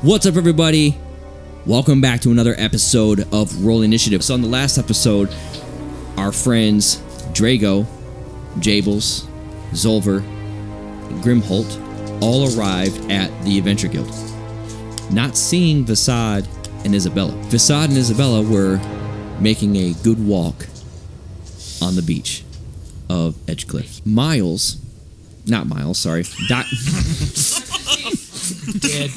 What's up, everybody? Welcome back to another episode of Roll Initiative. So on the last episode, our friends Drago, Jables, Zolver, and Grimholt all arrived at the Adventure Guild, not seeing Vasad and Isabella. Vasad and Isabella were making a good walk on the beach of Edgecliff. Dead.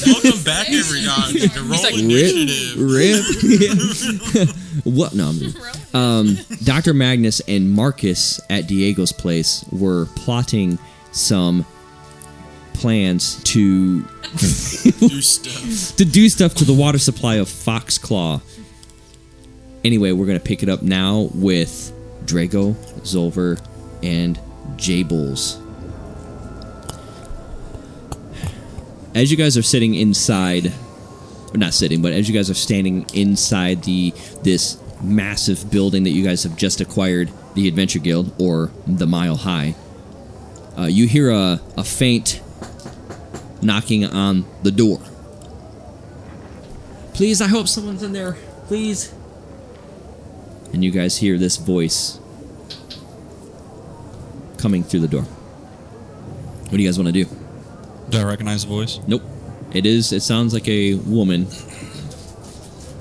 Welcome back, everyone, to Roll Initiative. What? No, Dr. Magnus and Marcus at Diego's place were plotting some plans to Do stuff to the water supply of Foxclaw. Anyway, we're gonna pick it up now with Drago, Zolver, and Jables. As you guys are sitting inside, or not sitting, but as you guys are standing inside this massive building that you guys have just acquired, the Adventure Guild, or the Mile High, you hear a faint knocking on the door. Please, I hope someone's in there. Please. And you guys hear this voice coming through the door. What do you guys want to do? Do I recognize the voice? Nope. It sounds like a woman.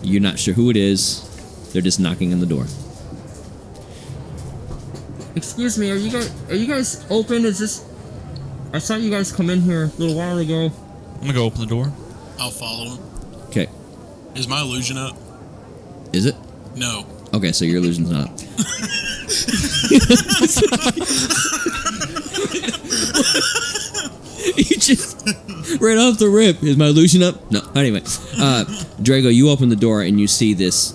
You're not sure who it is. They're just knocking on the door. Excuse me, are you guys open? I saw you guys come in here a little while ago. I'm gonna go open the door. I'll follow him. Okay. Is my illusion up? Is it? No. Okay, so your illusion's not up. You just right off the rip. Is my illusion up? No. Anyway, Drago, you open the door and you see this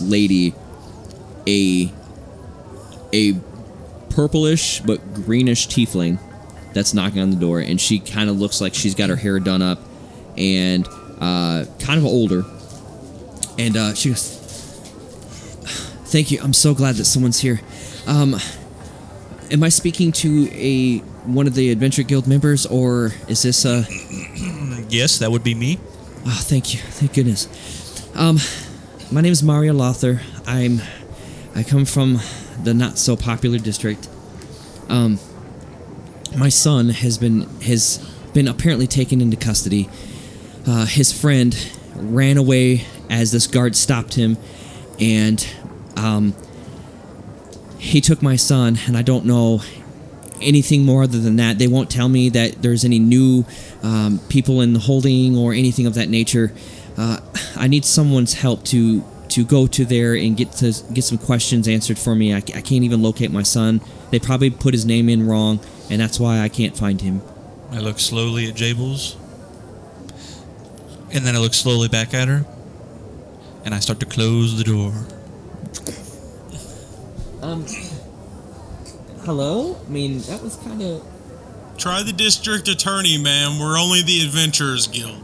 lady, a purplish but greenish tiefling that's knocking on the door, and she kind of looks like she's got her hair done up and kind of older. And she goes, "Thank you. I'm so glad that someone's here. Am I speaking to one of the Adventure Guild members, or is this Yes, that would be me. Oh, thank you. Thank goodness. My name is Mario Lother. I come from the not so popular district. My son has been apparently taken into custody. His friend ran away as this guard stopped him, and he took my son, and I don't know anything more other than that. They won't tell me that there's any new people in the holding or anything of that nature. I need someone's help to go to there and get some questions answered for me. I can't even locate my son. They probably put his name in wrong, and that's why I can't find him." I look slowly at Jables, and then I look slowly back at her, and I start to close the door. Hello? I mean, that was kind of... Try the district attorney, ma'am. We're only the Adventurers Guild.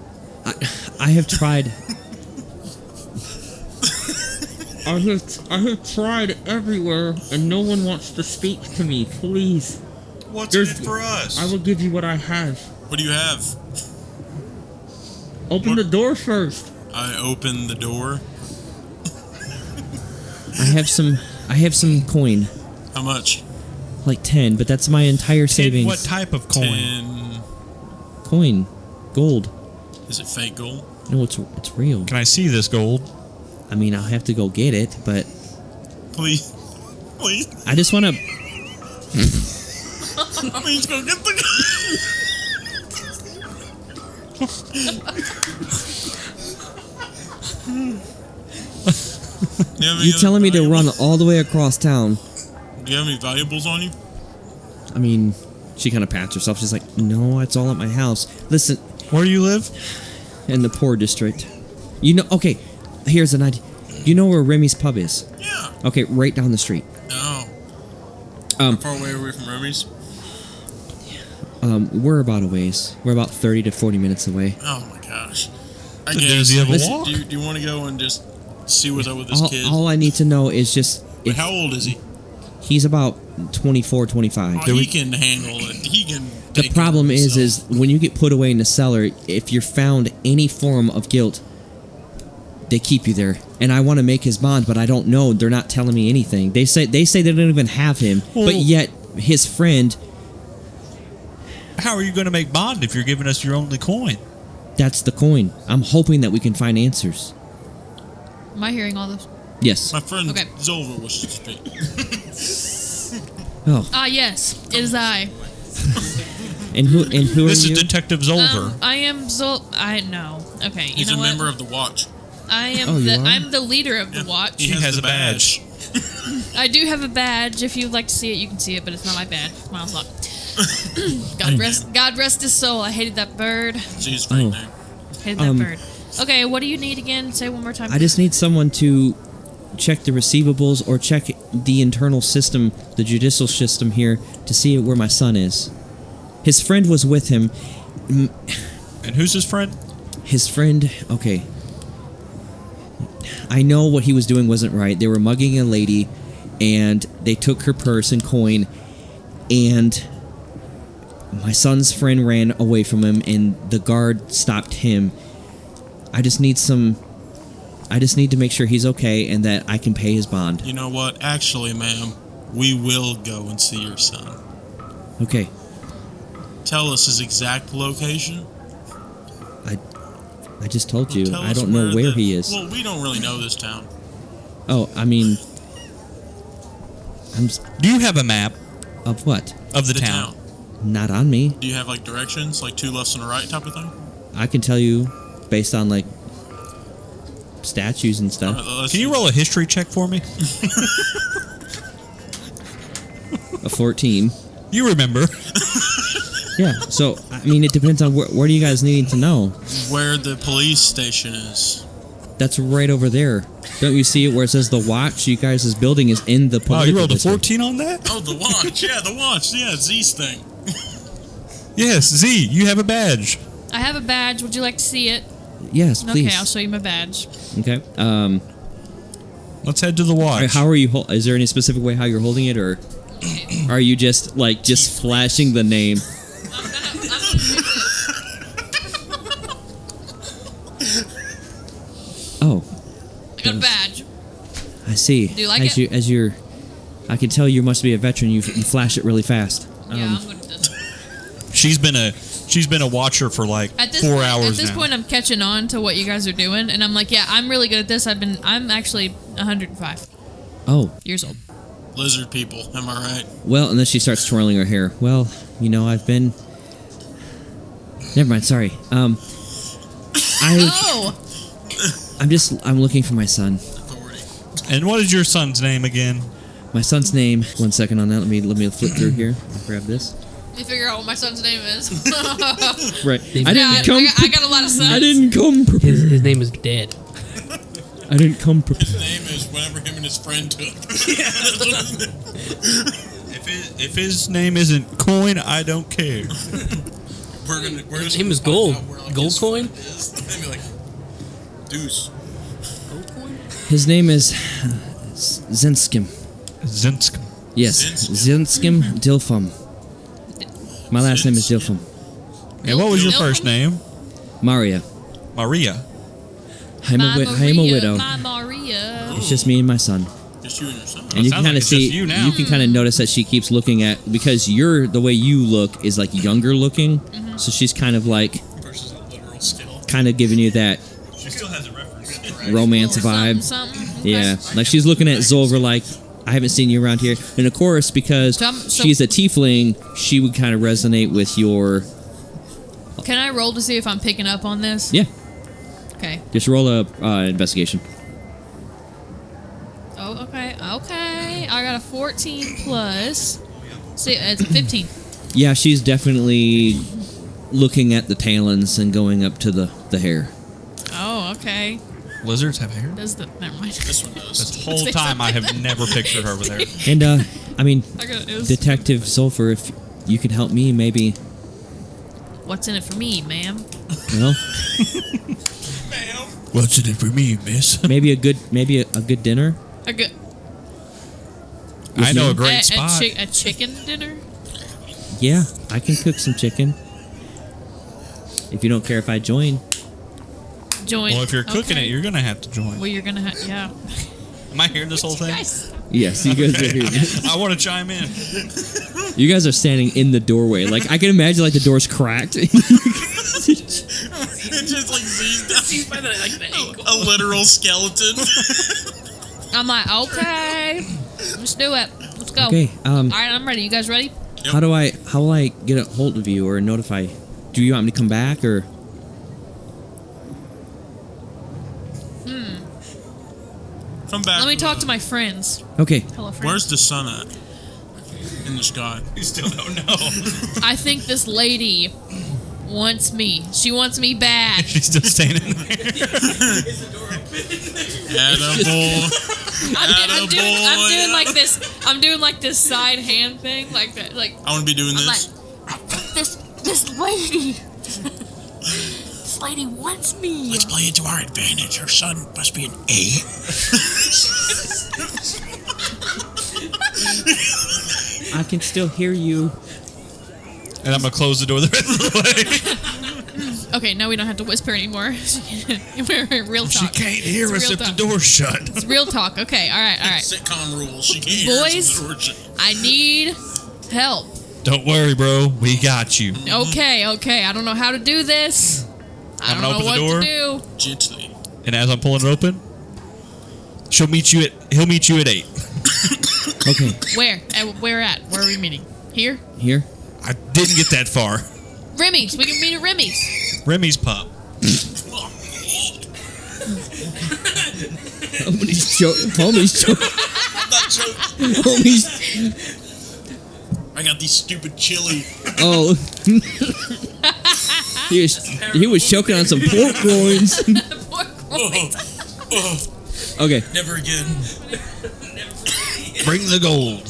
I have tried. I have tried everywhere, and no one wants to speak to me. Please. What's in it for us? I will give you what I have. What do you have? Open the door first. I open the door. I have some coin. How much? Like 10, but that's my entire savings. What type of coin? 10. Coin. Gold. Is it fake gold? No, it's real. Can I see this gold? I mean, I'll have to go get it, but... Please. I just want to... Please go get the You telling me to run all the way across town? Do you have any valuables on you? I mean, she kind of pats herself. She's like, "No, it's all at my house." Listen, Where do you live? in the poor district. You know, okay, here's an idea. You know where Remy's pub is? Yeah. Okay, right down the street. Oh. How far away from Remy's? We're about a ways. We're about 30 to 40 minutes away. Oh my gosh. I Does guess. he have a Listen, walk? Do you want to go and just see what's up with this kid? All I need to know is just... How old is he? He's about 24, 25. Oh, he can handle it. He can The problem is when you get put away in the cellar, if you're found any form of guilt, they keep you there. And I want to make his bond, but I don't know. They're not telling me anything. They say they don't even have him, but yet his friend. How are you going to make bond if you're giving us your only coin? That's the coin. I'm hoping that we can find answers. Am I hearing all this? Yes. My friend Okay. Zolver wishes to speak. Oh. Ah, yes. It is I. And who are This you? is Detective Zolver. I am I know. Okay, you He's know a what? member of the Watch. I am Oh, you are? I'm the leader of the watch. He has the a badge. I do have a badge. If you'd like to see it, you can see it, but it's not my badge. It's Miles' luck. God rest his soul. I hated that bird. It's his great name. Hated that bird. Okay, what do you need again? Say one more time. I just need someone to check the receivables or check the internal system, the judicial system here, to see where my son is. His friend was with him. And who's his friend? His friend, okay. I know what he was doing wasn't right. They were mugging a lady, and they took her purse and coin, and my son's friend ran away from him, and the guard stopped him. I just need to make sure he's okay and that I can pay his bond. You know what? Actually, ma'am, we will go and see your son. Okay. Tell us his exact location. I just told you. Tell I us don't know where the- he is. Well, we don't really know this town. Oh, I mean... Do you have a map Of what? of the town? Not on me. Do you have like directions, like 2 lefts and a right type of thing? I can tell you based on, like, statues and stuff. Let's Can you see. roll a history check for me? A 14. You remember. Yeah, so, I mean, it depends on where do you guys needing to know? Where the police station is? That's right over there. Don't you see it where it says the watch? You guys' building is in the Oh, political you rolled a district. 14 on that? Oh, the watch. Yeah, the watch. Yeah, Z's thing. Yes, Z, you have a badge. I have a badge. Would you like to see it? Yes, please. Okay, I'll show you my badge. Okay. Let's head to the watch. How are you? Is there any specific way how you're holding it, or are you just flashing the name? Oh, I got a badge. I see. Do you like as it? I can tell you must be a veteran. You flash it really fast. Yeah, I'm good at this. She's been a watcher for like At this 4 point, hours At this now. point, I'm catching on to what you guys are doing, and I'm like, yeah, I'm really good at this. I'm actually 105 Oh, years old. Lizard people. Am I right? well, and then she starts twirling her hair. Well, I've been. Never mind. Sorry. Oh, I'm looking for my son. Authority. And what is your son's name again? My son's name. One second on that. Let me flip through here. I'll grab this. you figure out what my son's name is. Right. Yeah, I got a lot of sons. I didn't come prepared. His name is Dead. I didn't come prepared. His name is whatever him and his friend took. If his name isn't Coin, I don't care. We're His just name is gonna Gold. find out where, like, Gold his coin? friend is. Maybe like Deuce. His name is Zenskim. Zinsk. Yes, Zenskim Dilfum. My last name is Dilfum. And what was your Dilfum? first name? Maria. Maria. I'm a widow. My Maria. It's just me and my son. Just you and your son. And you sounds can kind like of it's see, just you now. you can kind of notice that she keeps looking at, because the way you look is like younger looking. Mm-hmm. So she's kind of like, Versus a literal skill. kind of giving you that She still has a reference. romance Something, vibe. something. Okay. Yeah, like she's looking at Zolver like, I haven't seen you around here. And of course, because So she's a tiefling, she would kind of resonate with your. Can I roll to see if I'm picking up on this? Yeah, Okay. just roll a investigation. Oh, okay. Okay. I got a 14 plus. See, it's a 15. Yeah, she's definitely looking at the talons and going up to the hair. Oh, okay. Lizards have hair? Does the never mind. This one does. This whole time I have never pictured her over there. And I mean, I got it was, Detective Sulfur, if you could help me, maybe. What's in it for me, ma'am? Well, What's in it for me, miss? maybe a good dinner. A good I know a me? great spot. A chicken dinner. Yeah, I can cook some chicken. If you don't care if I join. Join. Well, if you're cooking Okay. it, you're gonna have to join. Well, you're gonna have. Yeah. Am I hearing this whole thing? Guys. Yes, you guys are here. I want to chime in. You guys are standing in the doorway. Like, I can imagine, like, the door's cracked. It just like Z's down. A literal skeleton. I'm like, okay, let's do it. Let's go. Okay, All right, I'm ready. You guys ready? how will I get a hold of you or notify? Do you want me to come back or? Come back. Let me talk to my friends. Okay. Hello, friends. Where's the sun at? In the sky. You still don't know. I think this lady wants me. She wants me bad. She's still standing there. Attaboy. I'm doing like this. I'm doing like this side hand thing, like that. Like I want to be doing I'm this. like, I think this lady. This lady wants me. Let's play it to our advantage. Her son must be an A. I can still hear you. And I'm gonna close the door the rest of the way. Okay, now we don't have to whisper anymore. We're in real She talk. can't hear It's us real if talk. the door's shut. It's real talk. Okay, all right. Sitcom rules. She can't hear Boys? us if the door's shut. I need help. Don't worry, bro. We got you. Okay. I don't know how to do this. I I'm don't gonna know open what the to do. Gently. And as I'm pulling it open, he'll meet you at 8. Okay. Where? Where at? Where are we meeting? Here? Here. I didn't get that far. Remy's. We can meet at Remy's. Remy's pup. Homie's choking. I'm not joking. Homie's. I got these stupid chili. Oh. he was choking on some pork loins. Okay. Never again. Bring the gold.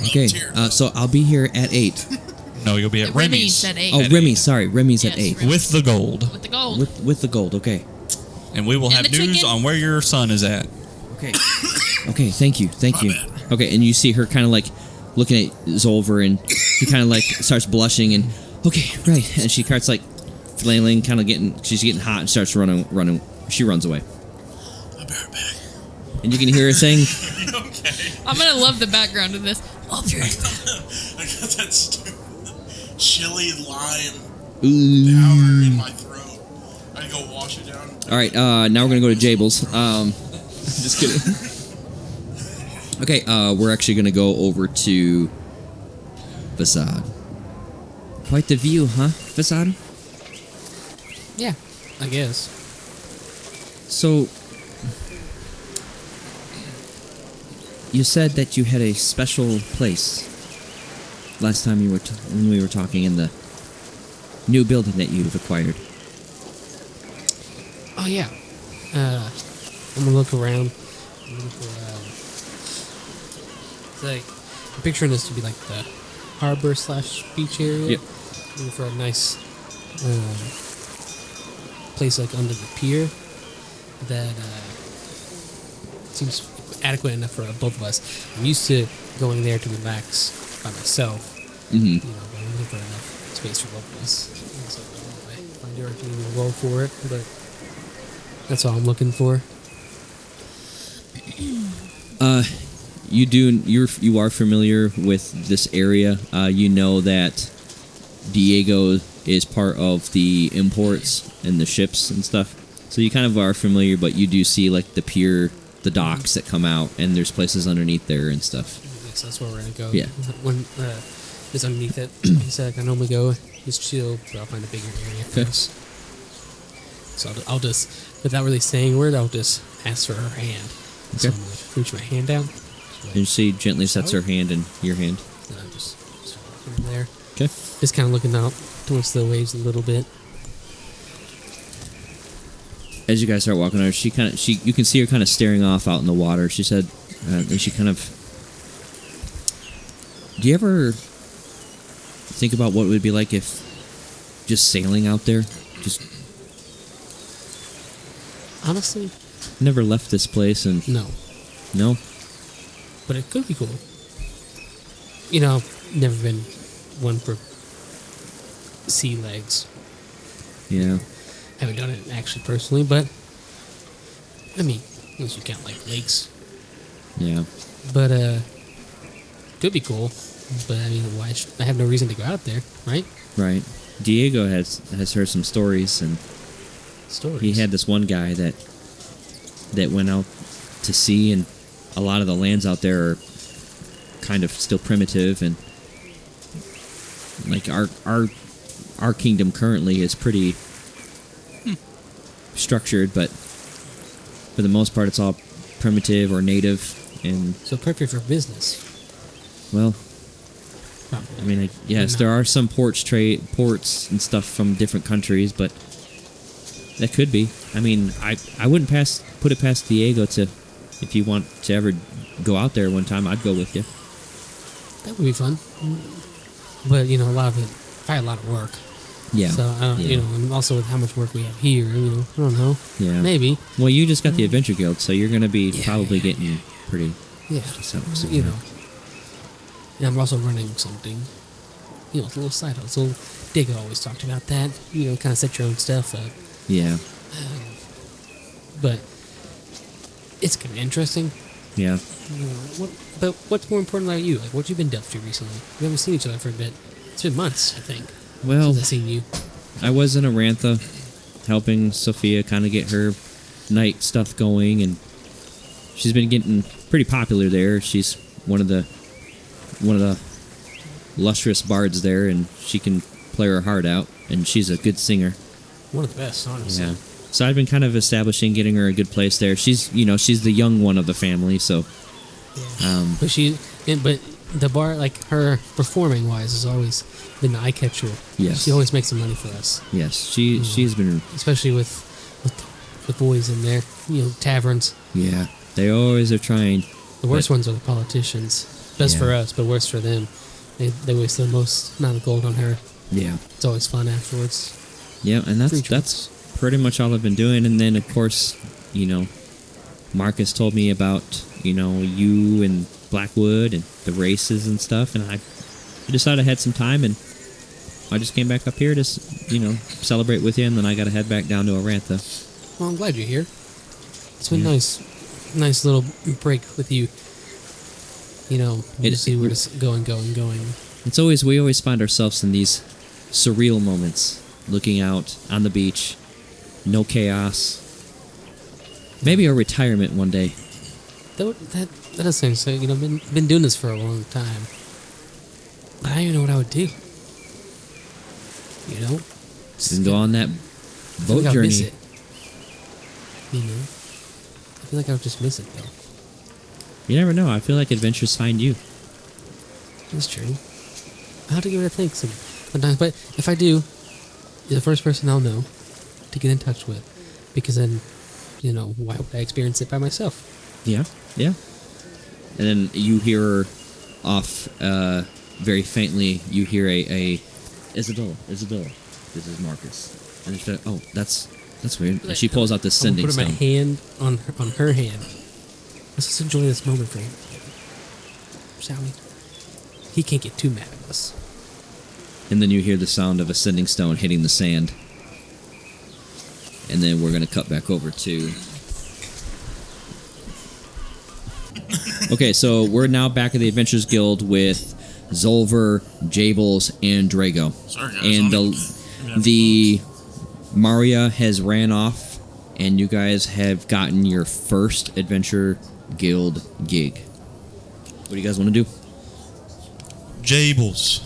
Okay. So I'll be here at 8. No, you'll be at Remy's. at 8. Oh, Remy's. Sorry, Remy's at Yes, 8. Remy's. With the gold. With the gold. With the gold. Okay. And we will And have the news chicken. on where your son is at. Okay. Okay. Thank you. My bad. Okay, and you see her kind of like looking at Zolver, and she kind of like starts blushing, and okay, right, and she starts like flailing, kind of she's getting hot, and starts running. She runs away, I'll be right back. and you can hear her saying, Okay. I'm gonna love the background of this. Love your I got that stupid chili lime "Ooh." powder in my throat. I gotta go wash it down. All right, now we're gonna go to Jables. Just kidding. Okay, we're actually gonna go over to Facade. Quite the view, huh, Facade? Yeah, I guess. So, you said that you had a special place last time when we were talking in the new building that you've acquired. Oh yeah. I'm gonna look around. I'm looking for, it's like I'm picturing this to be like the harbor / beach area. Yep. Looking for a nice place like under the pier that seems adequate enough for both of us. I'm used to going there to relax by myself. Mm-hmm. You know, but I'm looking for enough space for both of us. So I don't know if I find directly will go for it, but that's all I'm looking for. You are familiar with this area. You know that Diego is part of the imports and the ships and stuff. So you kind of are familiar, but you do see like the pier, the docks that come out, and there's places underneath there and stuff. Yes, that's where we're gonna go. Yeah. When it's underneath it, it's like I normally go, just chill, but I'll find a bigger area for Okay. us. So I'll just, without really saying a word, I'll just ask for her hand. So Okay. I'm gonna reach my hand down, And she gently sets her hand in your hand. and I just start walking there. Okay. Just kind of looking out towards the waves a little bit. As you guys start walking over, you can see her kind of staring off out in the water. She said, and she kind of. Do you ever think about what it would be like if just sailing out there? Just Honestly, never left this place and no. no. But it could be cool. You know, never been one per sea legs. Yeah. Haven't done it actually personally, but I mean, unless you count like lakes. Yeah. But could be cool. But I mean, I have no reason to go out there, right? Right. Diego has heard some stories, and Stories. he had this one guy that went out to sea, and a lot of the lands out there are kind of still primitive, and like our kingdom currently is pretty structured, but for the most part it's all primitive or native, and So perfect for business. well, Probably. I mean, yes, there are some ports and stuff from different countries, but that could be. I mean, I wouldn't put it past Diego to, if you want to ever go out there one time, I'd go with you. That would be fun. But you know, probably a lot of work. Yeah. So I don't, Yeah. and also with how much work we have here, I don't know. Yeah. Maybe. Well, you just got the Adventure Guild, so you're going to be Yeah, probably yeah, getting pretty. Yeah. So, You know. And I'm also running something. It's a little side hustle. Diego always talked about that. Kind of set your own stuff up. Yeah. But it's kind of interesting. Yeah. But what's more important about you? Like, what you been up to recently? We haven't seen each other for a bit. It's been months, I think, Well, since I've seen you. I was in Arantha helping Sophia kind of get her night stuff going, and she's been getting pretty popular there. She's one of the lustrous bards there, and she can play her heart out, and she's a good singer. One of the best, honestly. Yeah. So I've been kind of establishing, getting her a good place there. She's the young one of the family, so. Yeah. But the bar, like her performing wise, has always been the eye catcher. Yes. She always makes some money for us. Yes, she's been. Especially with the boys in there, taverns. Yeah, they always are trying. The worst ones are the politicians. Best for us, but worst for them. They waste the most amount of gold on her. Yeah. It's always fun afterwards. Yeah, and Free that's pretty much all I've been doing. And then, of course, Marcus told me about, you and Blackwood and the races and stuff. And I decided I had some time, and I just came back up here to, celebrate with you. And then I got to head back down to Arantha. Well, I'm glad you're here. It's been nice little break with you. To see where it's going. We always find ourselves in these surreal moments, looking out on the beach, no chaos. Maybe a retirement one day. That does sound so. Been doing this for a long time, but I don't even know what I would do. And go on that I feel boat like I'd journey. miss it. I feel like I would just miss it though. You never know. I feel like adventures find you. That's true. I'll have to give it a think sometimes, but if I do, you're the first person I'll know to get in touch with, because then, why would I experience it by myself? Yeah, yeah. And then you hear off very faintly. You hear a Isabella. This is Marcus. And she's like, oh, that's weird. And she pulls out this sending I'm gonna stone. put my hand on her hand. Let's just enjoy this moment for him, shall we? He can't get too mad at us. And then you hear the sound of a sending stone hitting the sand. And then we're going to cut back over to... Okay, so we're now back at the Adventures Guild with Zolver, Jables, and Drago. Sorry, guys. And the Maria has ran off, and you guys have gotten your first Adventure Guild gig. What do you guys want to do? Jables,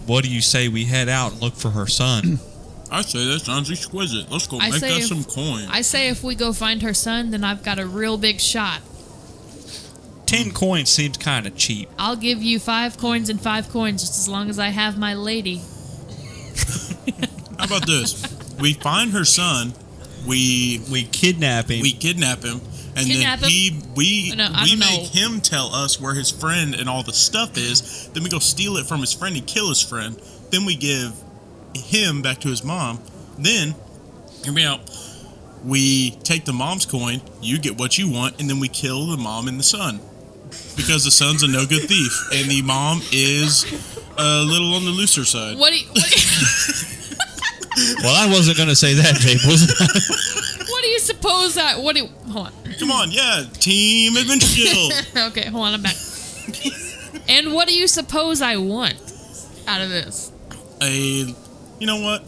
what do you say we head out and look for her son? I say that sounds exquisite. Let's go I make say us if- some coin. I say if we go find her son, then I've got a real big shot. 10 coins seems kind of cheap. I'll give you 5 coins and 5 coins just as long as I have my lady. How about this? We find her son. We Kidnap him. kidnap him, and Kidnap then him? we No, I we don't make know. him tell us where his friend and all the stuff is. Then we go steal it from his friend and kill his friend. Then we give him back to his mom. Then, hear me out. We take the mom's coin. You get what you want, and then we kill the mom and the son because the son's a no good thief, and the mom is A little on the looser side. What do you Well, I wasn't going to say that, Jables. what do you suppose I hold on. Come on, yeah. Team Adventure Guild. Okay, hold on, I'm back. And what do you suppose I want out of this? You know what?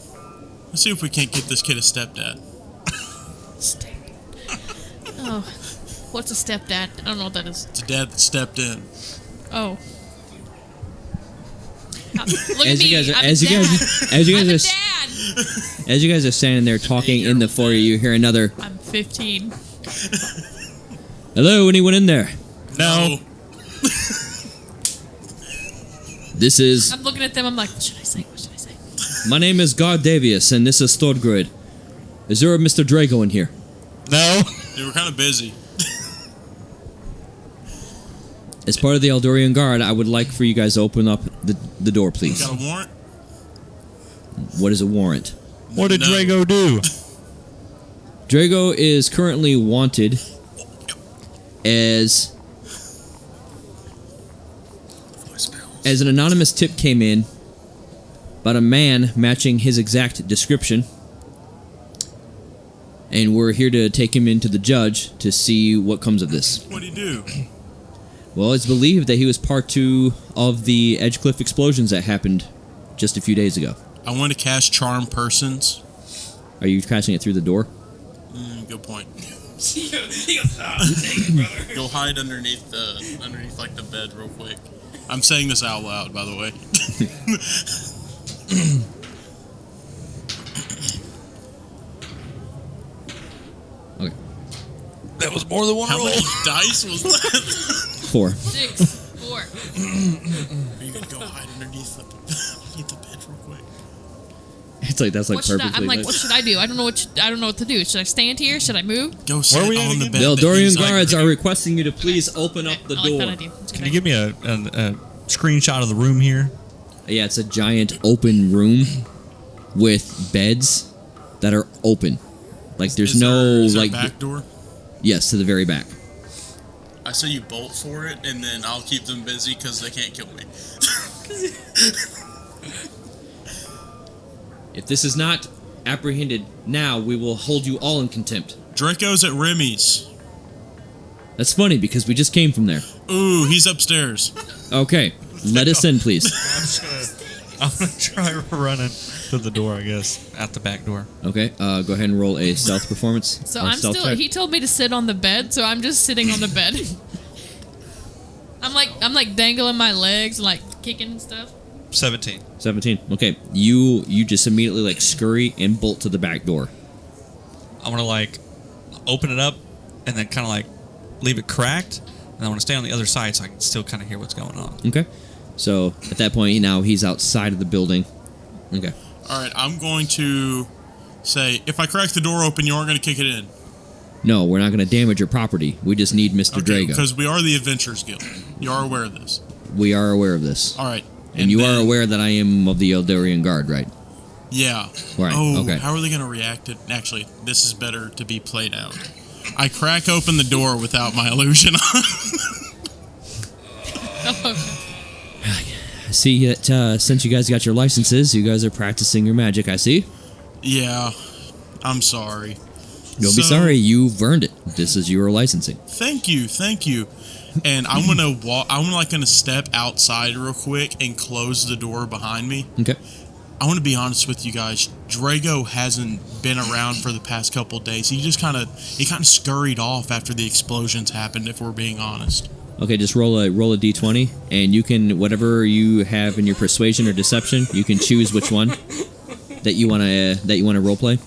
Let's see if we can't get this kid a stepdad. Oh, what's a stepdad? I don't know what that is. It's a dad that stepped in. Oh. Look As at you me. guys are- I'm as a you guys- dad. as you guys I'm a are- dad. As you guys are standing there talking in the foyer, you hear another, I'm 15. "Hello, anyone in there? No. This is, I'm looking at them. I'm like, what should I say? What should I say? my name is Guard Davius, and this is Thorgrid. Is there a Mr. Drago in here?" No. They were kind of busy. As part of the Eldorian Guard, I would like for you guys to open up the door, please. Got a warrant? What is a warrant? What did No. Drago do? Drago is currently wanted as an anonymous tip came in about a man matching his exact description, and we're here to take him into the judge to see what comes of this. What'd he do? Well, it's believed that he was part two of the Edgecliff explosions that happened just a few days ago. I want to cast Charm Persons. Are you casting it through the door? Good point. Go hide underneath like the bed real quick. I'm saying this out loud, by the way. Okay. That was more than one How roll. many dice was that? 4. 6, 4. Are you gonna go hide underneath the bed real quick? It's like that's like What should I, perfectly. I'm like, what should I do? I don't know what to do. Should I stand here? Should I move? Go sit we at on the again? bed. The that Eldorian he's, like, guards are requesting you to please open up the I like door. that idea. That's a Can good you give me a screenshot of the room here? Yeah, it's a giant open room with beds that are open. Like there's Is no there, is there a like back door? yes, to the very back. I say you bolt for it, and then I'll keep them busy because they can't kill me. If this is not apprehended now, we will hold you all in contempt. Draco's at Remy's. That's funny because we just came from there. Ooh, he's upstairs. Okay, let us in, please. I'm gonna try running to the door, I guess, at the back door. Okay, go ahead and roll a stealth performance. So or I'm stealth still. check. He told me to sit on the bed, so I'm just sitting on the bed. I'm like dangling my legs, like kicking and stuff. 17. 17. Okay, you just immediately like scurry and bolt to the back door. I'm gonna like open it up and then kind of like leave it cracked, and I want to stay on the other side so I can still kind of hear what's going on. Okay, so at that point now he's outside of the building. Okay. All right, I'm going to say, if I crack the door open, you aren't going to kick it in. No, we're not going to damage your property. We just need Mr. Drago. Because we are the Adventurers Guild. You are aware of this. We are aware of this. All right. And you are then- aware that I am of the Eldorian Guard, right? Yeah. Right, Oh, okay. how are they going to react to... Actually, this is better to be played out. I crack open the door without my illusion on. I see that since you guys got your licenses, you guys are practicing your magic, I see. Yeah. I'm sorry. Don't be So- sorry, you've earned it. This is your licensing. Thank you. And I'm gonna walk. I'm like gonna step outside real quick and close the door behind me. Okay. I want to be honest with you guys. Drago hasn't been around for the past couple of days. He kind of scurried off after the explosions happened. If we're being honest. Okay, just roll a d20, and you can, whatever you have in your persuasion or deception, you can choose which one that you want to roleplay.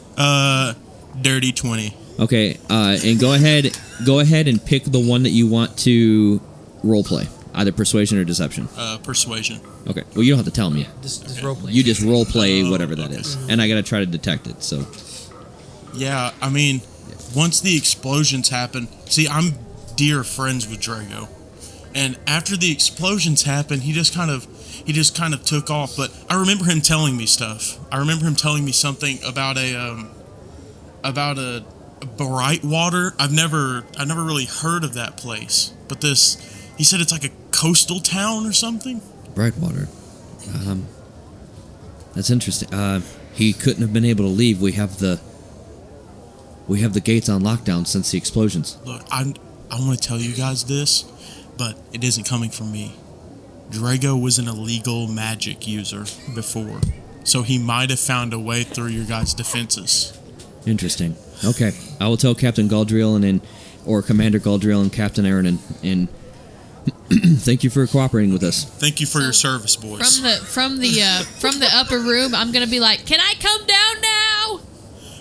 Dirty 20. Okay, and go ahead and pick the one that you want to roleplay, either persuasion or deception. Persuasion. Okay, well, you don't have to tell me. Just roleplay. You just roleplay whatever that is, and I gotta try to detect it. So Yeah, I mean, once the explosions happen, see, I'm dear friends with Drago, and after the explosions happened, he just kind of took off. But I remember him telling me stuff. I remember him telling me something about a bright water. I've never really heard of that place, but he said it's like a coastal town or something. Brightwater. That's interesting. He couldn't have been able to leave. We have the gates on lockdown since the explosions. Look, I want to tell you guys this, but it isn't coming from me. Drago was an illegal magic user before, so he might have found a way through your guys' defenses. Interesting. Okay, I will tell Captain Galdriel or Commander Galdriel and Captain Aaron and thank you for cooperating with us. Thank you for your service, boys. From the upper room, I'm gonna be like, "Can I come down now?"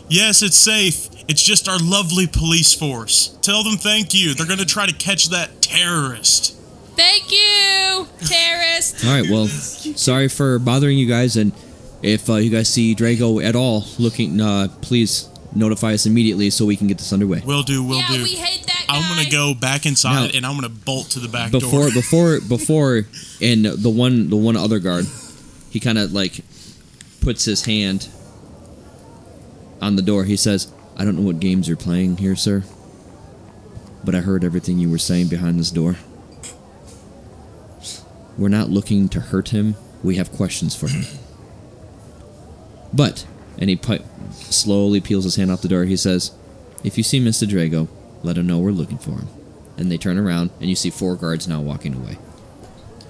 Yes, it's safe. It's just our lovely police force. Tell them thank you. They're gonna try to catch that terrorist. Thank you, terrorist. All right, well, sorry for bothering you guys, and if you guys see Drago at all looking, please notify us immediately so we can get this underway. Will do. We hate that guy. I'm gonna go back inside Now, and I'm gonna bolt to the back before, door. and the one other guard, he kind of like puts his hand on the door. He says, "I don't know what games you're playing here, sir, but I heard everything you were saying behind this door. We're not looking to hurt him. We have questions for him. But," and he slowly peels his hand off the door. He says, "If you see Mr. Drago, let him know we're looking for him." And they turn around, and you see 4 guards now walking away.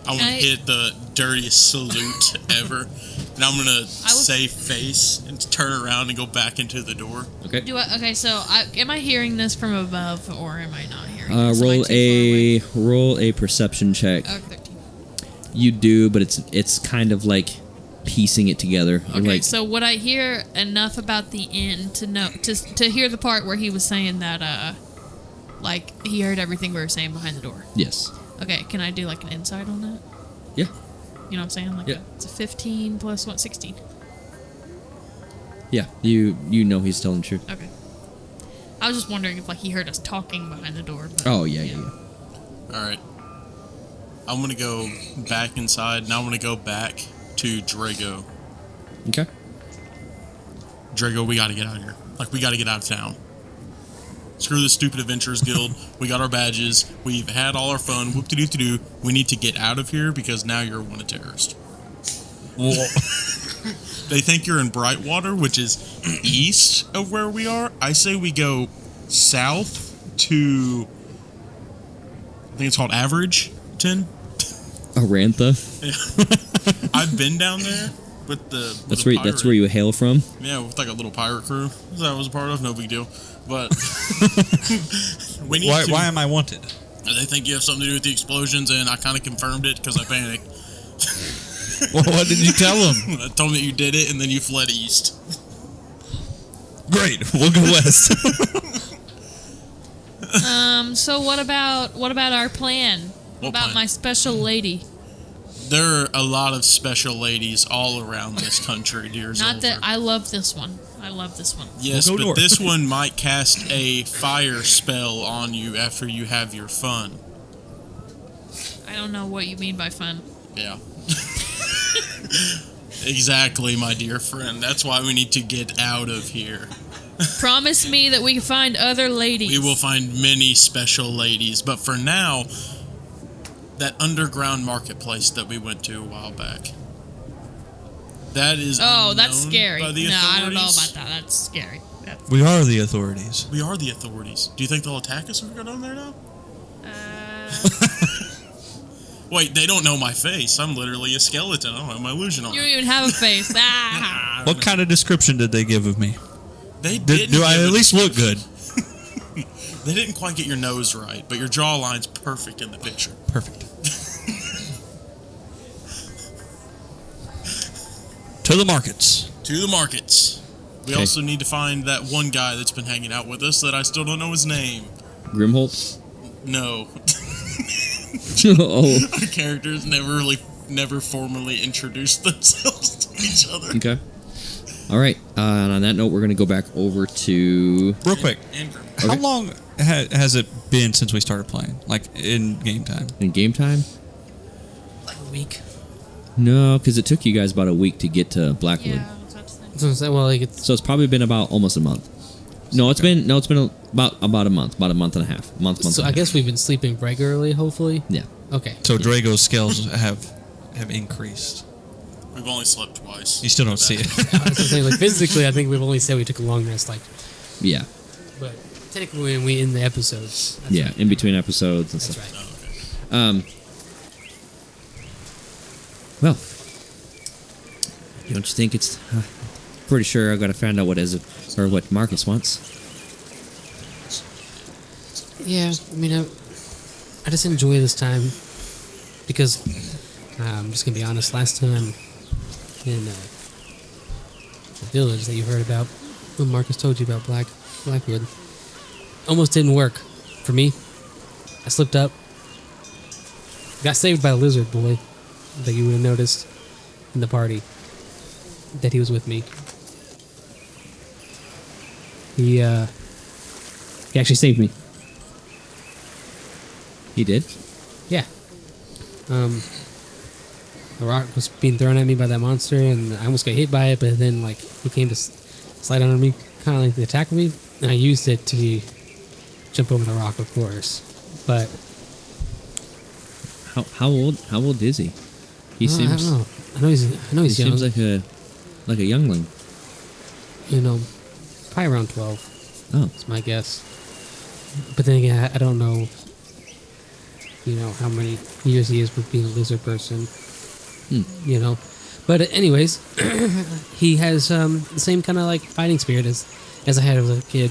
I want to hit the dirtiest salute ever, and I'm gonna save face and turn around and go back into the door. Okay. Am I hearing this from above, or am I not hearing this? Am I too far away? Roll a perception check. 13. You do, but it's kind of like piecing it together. Okay, so would I hear enough about the inn to know to hear the part where he was saying that like he heard everything we were saying behind the door? Yes. Okay, can I do like an insight on that? Yeah. You know what I'm saying? Like Yeah. it's a 15 plus 16. Yeah. You know he's telling the truth. Okay. I was just wondering if like he heard us talking behind the door. But, Oh yeah. All right. I'm gonna go back inside, and I'm gonna go back to Drago. Okay. Drago, we gotta get out of here. Like, we gotta get out of town. Screw this stupid Adventurers Guild. We got our badges. We've had all our fun. Whoop-de-doo-de-doo. We need to get out of here because now you're a wanted terrorist. They think you're in Brightwater, which is east of where we are. I say we go south to, I think it's called Average-ton. Arantha. I've been down there with the. That's where you hail from. Yeah, with like a little pirate crew that I was a part of. No big deal. But we need to. Why am I wanted? They think you have something to do with the explosions, and I kind of confirmed it because I panicked. Well, what did you tell them? I told them that you did it, and then you fled east. Great, we'll go west. So what about our plan? What about plan? my special lady? There are a lot of special ladies all around this country, dear Zolver. Not that I love this one. I love this one. Yes, We'll go but north. this one might cast a fire spell on you after you have your fun. I don't know what you mean by fun. Yeah. Exactly, my dear friend. That's why we need to get out of here. Promise me that we can find other ladies. We will find many special ladies, but for now, that underground marketplace that we went to a while back, that is that's unknown scary. by the No, I don't know authorities. about that. That's scary. We are the authorities. We are the authorities. Do you think they'll attack us if we go down there now? Wait, they don't know my face. I'm literally a skeleton. I don't have my illusion on. You don't even have a face. Ah. What kind of description did they give of me? They didn't. Do I at least look good? They didn't quite get your nose right, but your jawline's perfect in the picture. Perfect. To the markets. To the markets. We Okay. also need to find that one guy that's been hanging out with us that I still don't know his name. Grimholt. No. Oh. Our characters never formally introduced themselves to each other. Okay. All right. And on that note, we're going to go back over to. Real quick. Andrew. How long has it been since we started playing? Like in game time? In game time? Like a week. No, because it took you guys about a week to get to Blackwood. Yeah, I was about to say. So I'm saying, well, like it's So it's probably been about almost a month. No, it's been about a month, about a month and a half. Month so and a I half. guess we've been sleeping regularly. Hopefully. Yeah. Okay. So Drago's skills have increased. We've only slept twice. You still don't see it. I was gonna say, like, physically, I think we've only said we took a long rest, like, Yeah. but technically when we in the episodes. That's Yeah, right. in between episodes and That's stuff. right. Oh, okay. Well, don't you think it's... pretty sure I gotta find out what what Marcus wants. Yeah, I mean, I just enjoy this time because I'm just gonna be honest. Last time in the village that you heard about, when Marcus told you about Blackwood, almost didn't work for me. I slipped up, got saved by a lizard boy that you would have noticed in the party that he was with me. He actually saved me. He did? Yeah. A rock was being thrown at me by that monster, and I almost got hit by it, but then, like, he came to slide under me, kind of like to attack me, and I used it to jump over the rock, of course. But How old is he? He I seems... don't know. I know he's He young. seems like a youngling. You know, probably around 12. Oh. That's my guess. But then again, I don't know, you know, how many years he is with being a lizard person. You know. But anyways, he has the same kind of, like, fighting spirit as I had as a kid.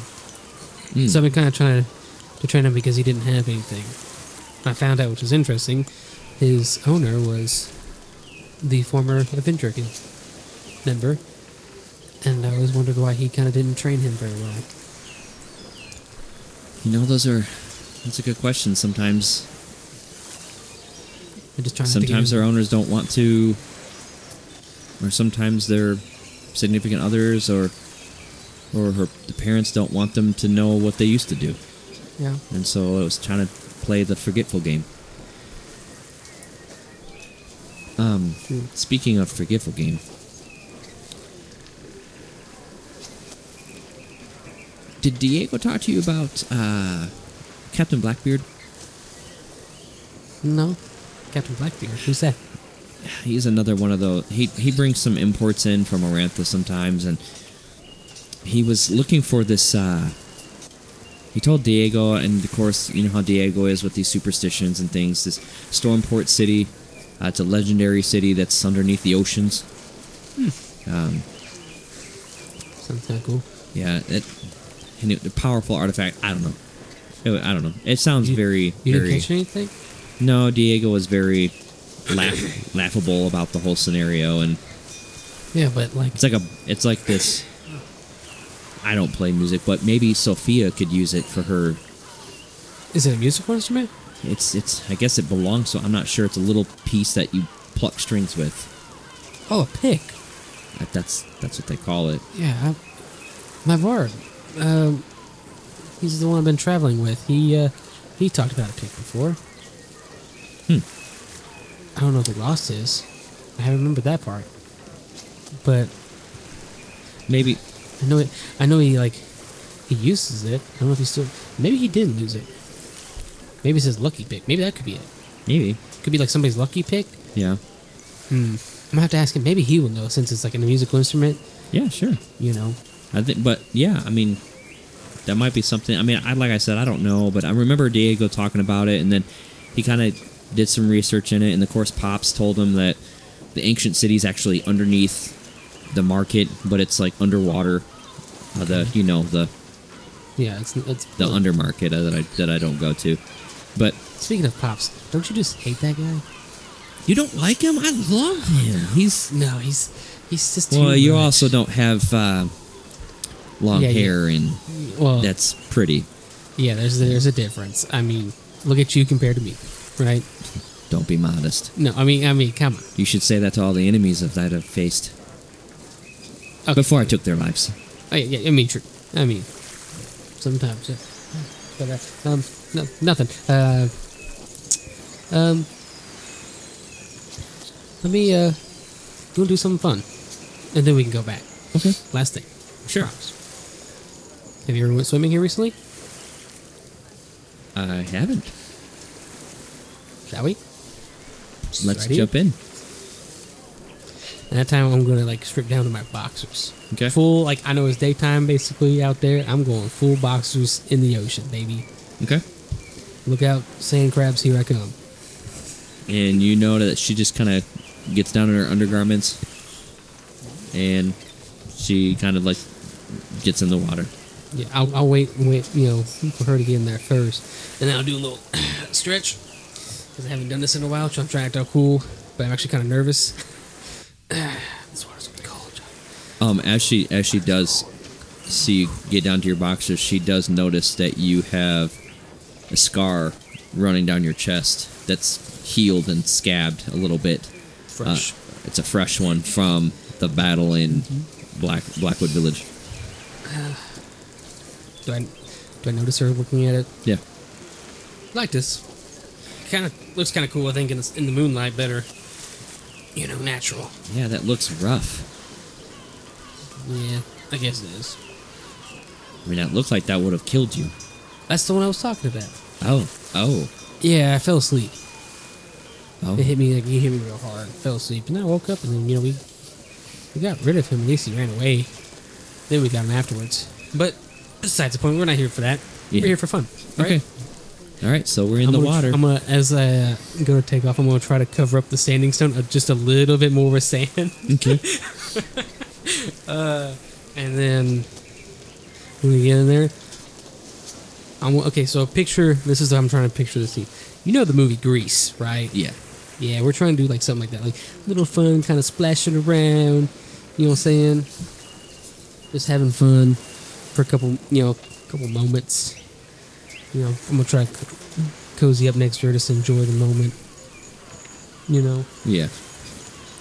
So I've been kind of trying to train him because he didn't have anything. I found out, which was interesting, his owner was the former Avenger member. And I always wondered why he kind of didn't train him very well. You know, that's a good question. Sometimes I'm just trying to get their him- owners don't want to, or sometimes their significant others or the parents don't want them to know what they used to do. Yeah. And so I was trying to play the forgetful game. Speaking of forgetful game, did Diego talk to you about Captain Blackbeard? No. Captain Blackbeard. Who's that? He's another one of those. He brings some imports in from Arantha sometimes, and he was looking for this. He told Diego, and of course, you know how Diego is with these superstitions and things. This Stormport city, it's a legendary city that's underneath the oceans. Sounds kind of cool. Yeah, the powerful artifact. I don't know. I don't know. It sounds very. You very. didn't catch anything? No, Diego was very laughable about the whole scenario, and Yeah, but like, it's like this. I don't play music, but maybe Sophia could use it for her. is it a musical instrument? It's. I guess it belongs. So I'm not sure. It's a little piece that you pluck strings with. Oh, a pick. That's what they call it. Yeah, my bard. He's the one I've been traveling with. He talked about a pick before. I don't know what the loss is. I remember that part. But Maybe. I know he uses it. I don't know if he still. Maybe he didn't lose it. Maybe it's his lucky pick. Maybe that could be it. Maybe. Could be like somebody's lucky pick. Yeah. I'm gonna have to ask him. Maybe he will know since it's like a musical instrument. Yeah. Sure. You know. I think, but yeah, I mean, that might be something. I mean, like I said, I don't know, but I remember Diego talking about it, and then he kind of did some research in it, and of course, Pops told him that the ancient city is actually underneath the market, but it's like underwater. The Yeah, it's the undermarket that I don't go to, but Speaking of Pops, don't you just hate that guy? you don't like him. I love him. He's He's just well. too You much. also don't have long Yeah, hair, and well, that's pretty. yeah. There's a difference. I mean, look at you compared to me, right? Don't be modest. No, I mean, come on. You should say that to all the enemies that I've faced Okay. before I took their lives. Oh, yeah, I mean, true. I mean, sometimes. Yeah. But no, nothing. Let me go do something fun, and then we can go back. Okay. Last thing. Sure. Promise. Have you ever went swimming here recently? I haven't. Shall we? Let's Ready? jump in. And that time I'm gonna like strip down to my boxers. Okay. Full, like, I know it's daytime basically out there. I'm going full boxers in the ocean, baby. Okay. Look out, sand crabs, here I come. And you know that she just kind of gets down in her undergarments, and she kind of like gets in the water. Yeah, I'll wait, you know, for her to get in there first. And then I'll do a little stretch, because I haven't done this in a while, so I'm trying to act all cool, but I'm actually kind of nervous. This water's gonna be cold, John. As she does see you get down to your boxers, she does notice that you have a scar running down your chest that's healed and scabbed a little bit. Fresh. It's a fresh one from the battle in Blackwood Village. Do I notice her looking at it? Yeah. I like this. Kind of looks kind of cool. I think in the moonlight, better. You know, natural. Yeah, that looks rough. Yeah, I guess it is. I mean, that looks like that would have killed you. That's the one I was talking about. Oh. Yeah, I fell asleep. Oh. It hit me real hard. Fell asleep, and then I woke up, and then we got rid of him. At least he ran away. Then we got him afterwards. But besides the point, we're not here for that. Yeah. We're here for fun. Right? Okay. All right, so we're in the water. I'm gonna, as I'm gonna take off, I'm gonna try to cover up the standing stone just a little bit more with sand. Okay. And then when we get in there, okay. So picture this is how I'm trying to picture the scene. You know the movie Grease, right? Yeah. Yeah, we're trying to do like something like that, like little fun, kind of splashing around. You know what I'm saying? Just having fun for a couple moments. You know, I'm gonna try to cozy up next to her, just enjoy the moment. You know. Yeah.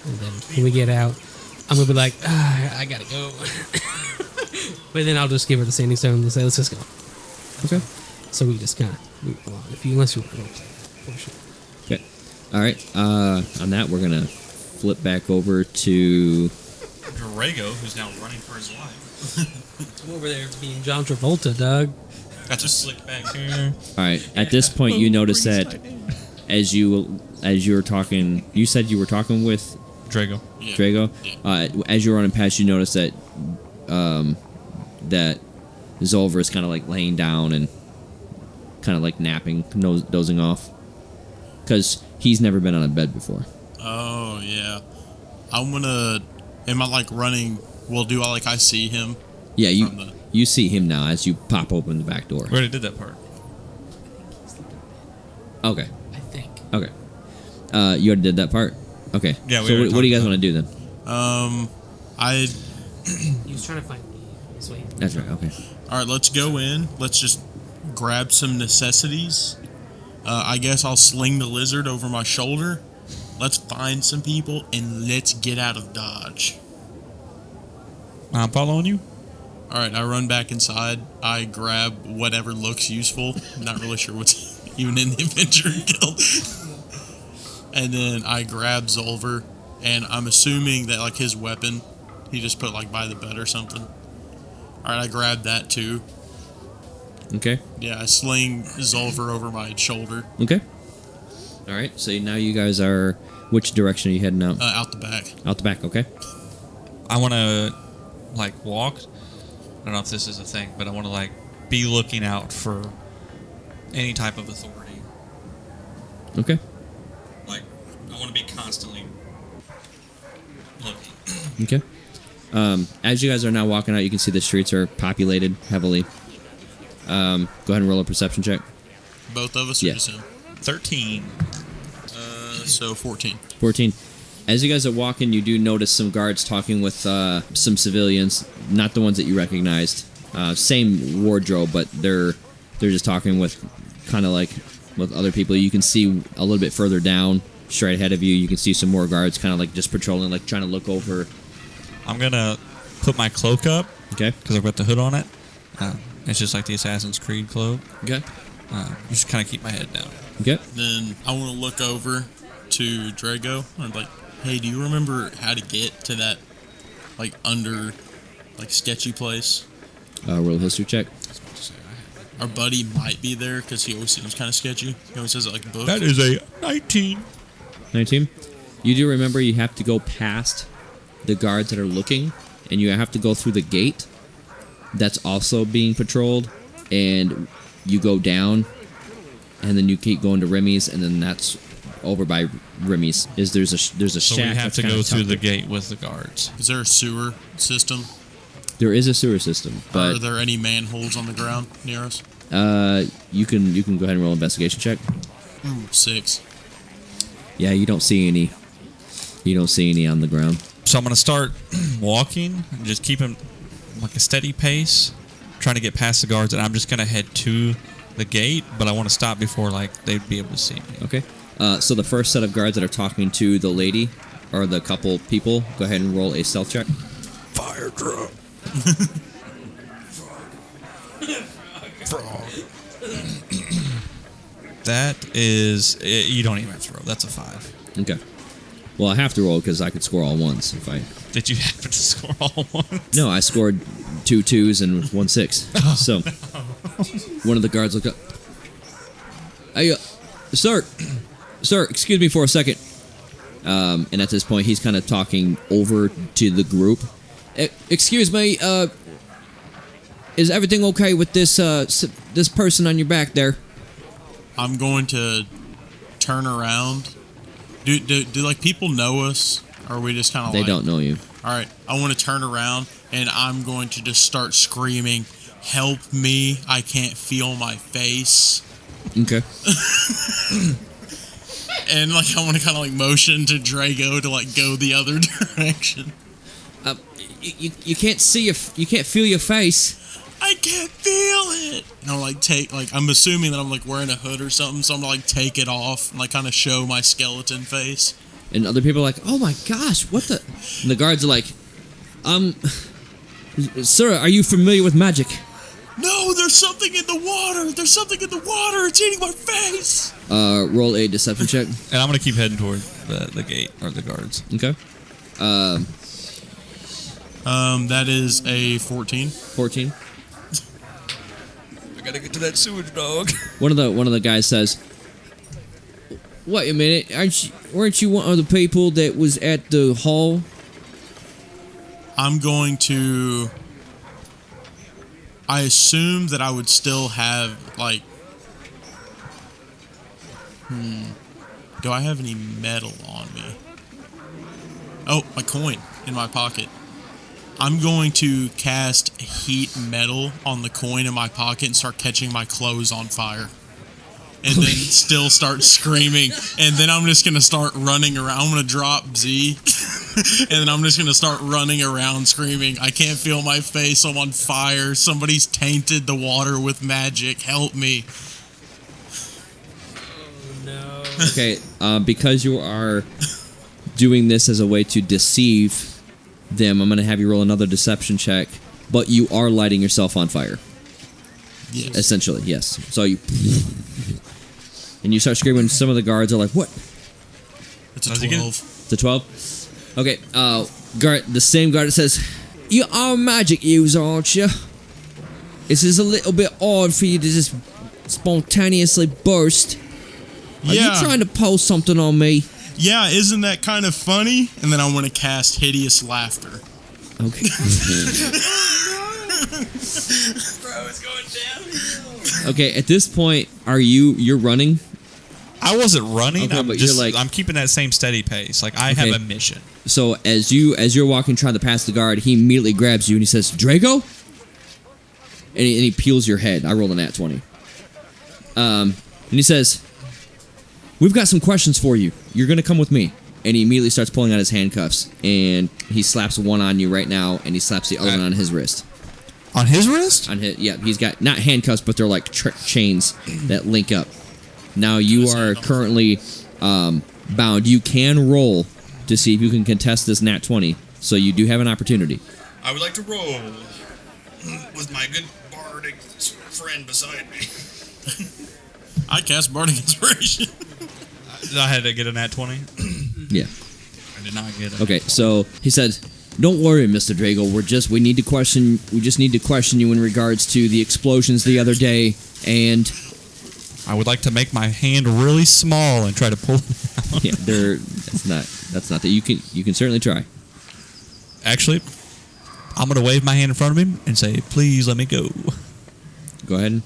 And then when we get out, I'm gonna be like, I gotta go. But then I'll just give her the standing stone and say, let's just go. Okay. So we just kind of move along. Unless you want to go portion. Okay. All right. On that, we're gonna flip back over to Drago, who's now running for his life. I'm over there being John Travolta, dog. Got to slick back here. All right. At this point, you notice that as you were talking, you said you were talking with Drago. Yeah. Drago. Yeah. As you're running past, you notice that that Zolver is kind of like laying down and kind of like napping, dozing off, because he's never been on a bed before. Oh yeah. I'm gonna. Am I like running? Well, do I I see him? Yeah, From you see him now as you pop open the back door. We already did that part. Okay. I think. Okay. You already did that part. Okay. Yeah, we So already what do you guys talked want to do then? I. He was trying to find me this way. That's right. Okay. All right, let's go in. Let's just grab some necessities. I guess I'll sling the lizard over my shoulder. Let's find some people and let's get out of Dodge. I'm following you. All right, I run back inside. I grab whatever looks useful. Not really sure what's even in the adventure guild. And then I grab Zolver, and I'm assuming that his weapon, he just put by the bed or something. All right, I grab that too. Okay. Yeah, I sling Zolver over my shoulder. Okay. All right. So now you guys are. Which direction are you heading out? Out the back. Out the back. Okay. I want to walk. I don't know if this is a thing, but I want to be looking out for any type of authority. Okay. I want to be constantly looking. Okay. As you guys are now walking out, you can see the streets are populated heavily. Go ahead and roll a perception check. Both of us? Or Yeah. just him? 13. So 14. 14. As you guys are walking, you do notice some guards talking with some civilians, not the ones that you recognized. Same wardrobe, but they're just talking with kind of with other people. You can see a little bit further down, straight ahead of you. You can see some more guards kind of just patrolling, trying to look over. I'm going to put my cloak up. Okay. Because I've got the hood on it. It's just like the Assassin's Creed cloak. Okay. Just kind of keep my head down. Okay. Then I want to look over to Drago and hey, do you remember how to get to that under sketchy place? Roll a history check. Our buddy might be there because he always seems kind of sketchy. He always says it book. That is a 19. 19. You do remember you have to go past the guards that are looking, and you have to go through the gate that's also being patrolled, and you go down, and then you keep going to Remy's, and then that's over by Remy's. There's a So shack. we have to go through the gate with the guards. Is there a sewer system? There is a sewer system, but Are there any manholes on the ground near us? you can go ahead and roll an investigation check. 6. Yeah, you don't see any. You don't see any on the ground. So I'm going to start walking and just keeping like a steady pace, trying to get past the guards, and I'm just going to head to the gate, but I want to stop before like they'd be able to see me. Okay. So the first set of guards that are talking to the lady, or the couple people, go ahead and roll a stealth check. Fire truck. That is, you don't even have to roll. That's a 5. Okay. Well, I have to roll because I could score all ones if I. Did you happen to score all ones? No, I scored 2 2s and 1 6. So one of the guards looked up. Hey, sir, excuse me for a second. And at this point, he's kind of talking over to the group. Excuse me, is everything okay with this this person on your back there? I'm going to turn around. Do like people know us? Or are we just kind of They don't know you. All right, I want to turn around and I'm going to just start screaming, "Help me, I can't feel my face." Okay. And like I want to kind of like motion to Drago to like go the other direction. You can't see you can't feel your face. I can't feel it. And I'll like take like I'm assuming that I'm like wearing a hood or something, so I'm gonna like take it off and like kind of show my skeleton face. And other people are like, "Oh my gosh, what the?" And the guards are like, "Sir, are you familiar with magic?" No, there's something in the water. There's something in the water. It's eating my face. Roll a deception check. And I'm going to keep heading toward the gate or the guards. Okay. That is a 14. 14. I got to get to that sewage dog. One of the guys says, "Wait a minute, weren't you one of the people that was at the hall?" I'm going to. I assume that I would still have like. Do I have any metal on me? Oh, my coin in my pocket. I'm going to cast heat metal on the coin in my pocket and start catching my clothes on fire. And then still start screaming. And then I'm just going to start running around. I'm going to drop Z. And then I'm just going to start running around screaming, "I can't feel my face. I'm on fire. Somebody's tainted the water with magic. Help me." Okay, because you are doing this as a way to deceive them, I'm going to have you roll another deception check, but you are lighting yourself on fire. Yes. Essentially, yes. So you... And you start screaming, some of the guards are like, "What?" It's a 12. It's a 12? Okay, guard, the same guard that says, "You are a magic user, aren't you? This is a little bit odd for you to just spontaneously burst. Are you trying to post something on me?" Yeah, isn't that kind of funny? And then I want to cast hideous laughter. Okay. Bro, it's going downhill. Okay, at this point, you're running? I wasn't running. Okay, but you're like... I'm keeping that same steady pace. Like, I have a mission. So as you're walking, trying to pass the guard, he immediately grabs you and he says, "Drago?" And he peels your head. I rolled a nat 20. And he says, "We've got some questions for you. You're going to come with me." And he immediately starts pulling out his handcuffs. And he slaps one on you right now, and he slaps the other one on his wrist. On his wrist? Yeah, he's got, not handcuffs, but they're like chains that link up. Now you are currently bound. You can roll to see if you can contest this nat 20. So you do have an opportunity. I would like to roll with my good bardic friend beside me. I cast Bardic Inspiration. I had to get a nat 20. Yeah. I did not get it. Okay, so he said, "Don't worry, Mr. Drago. We just need to question you in regards to the explosions the other day, and I would like to make my hand really small and try to pull it out." yeah, that's not that. You can certainly try. Actually, I'm gonna wave my hand in front of him and say, "Please let me go." Go ahead.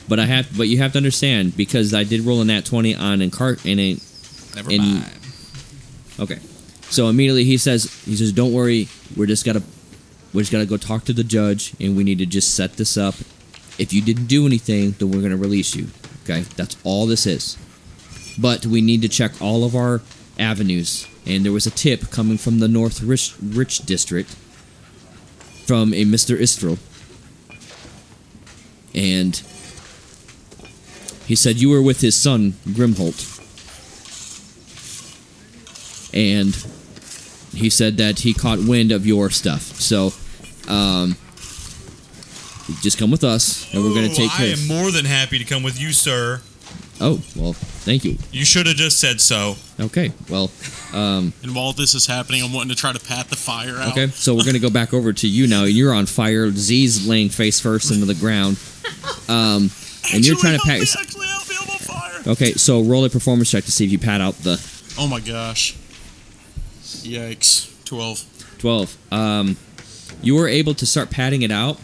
But you have to understand, because I did roll a nat 20 on Never mind. Okay. So immediately he says, "Don't worry. We just gotta go talk to the judge, and we need to just set this up. If you didn't do anything, then we're gonna release you. Okay, that's all this is. But we need to check all of our avenues." And there was a tip coming from the North Rich District from a Mr. Istrel, and he said you were with his son Grimholt, and he said that he caught wind of your stuff. So, just come with us, and we're going to take care. I am more than happy to come with you, sir. Oh, well, thank you. You should have just said so. Okay, well, And while this is happening, I'm wanting to try to pat the fire out. okay, so we're going to go back over to you now. You're on fire. Z's laying face first into the ground. And you're trying to pat yourself. Actually, help me, I'm on fire. Okay, so roll a performance check to see if you pat out the Oh my gosh. Yikes. 12. 12. You were able to start patting it out.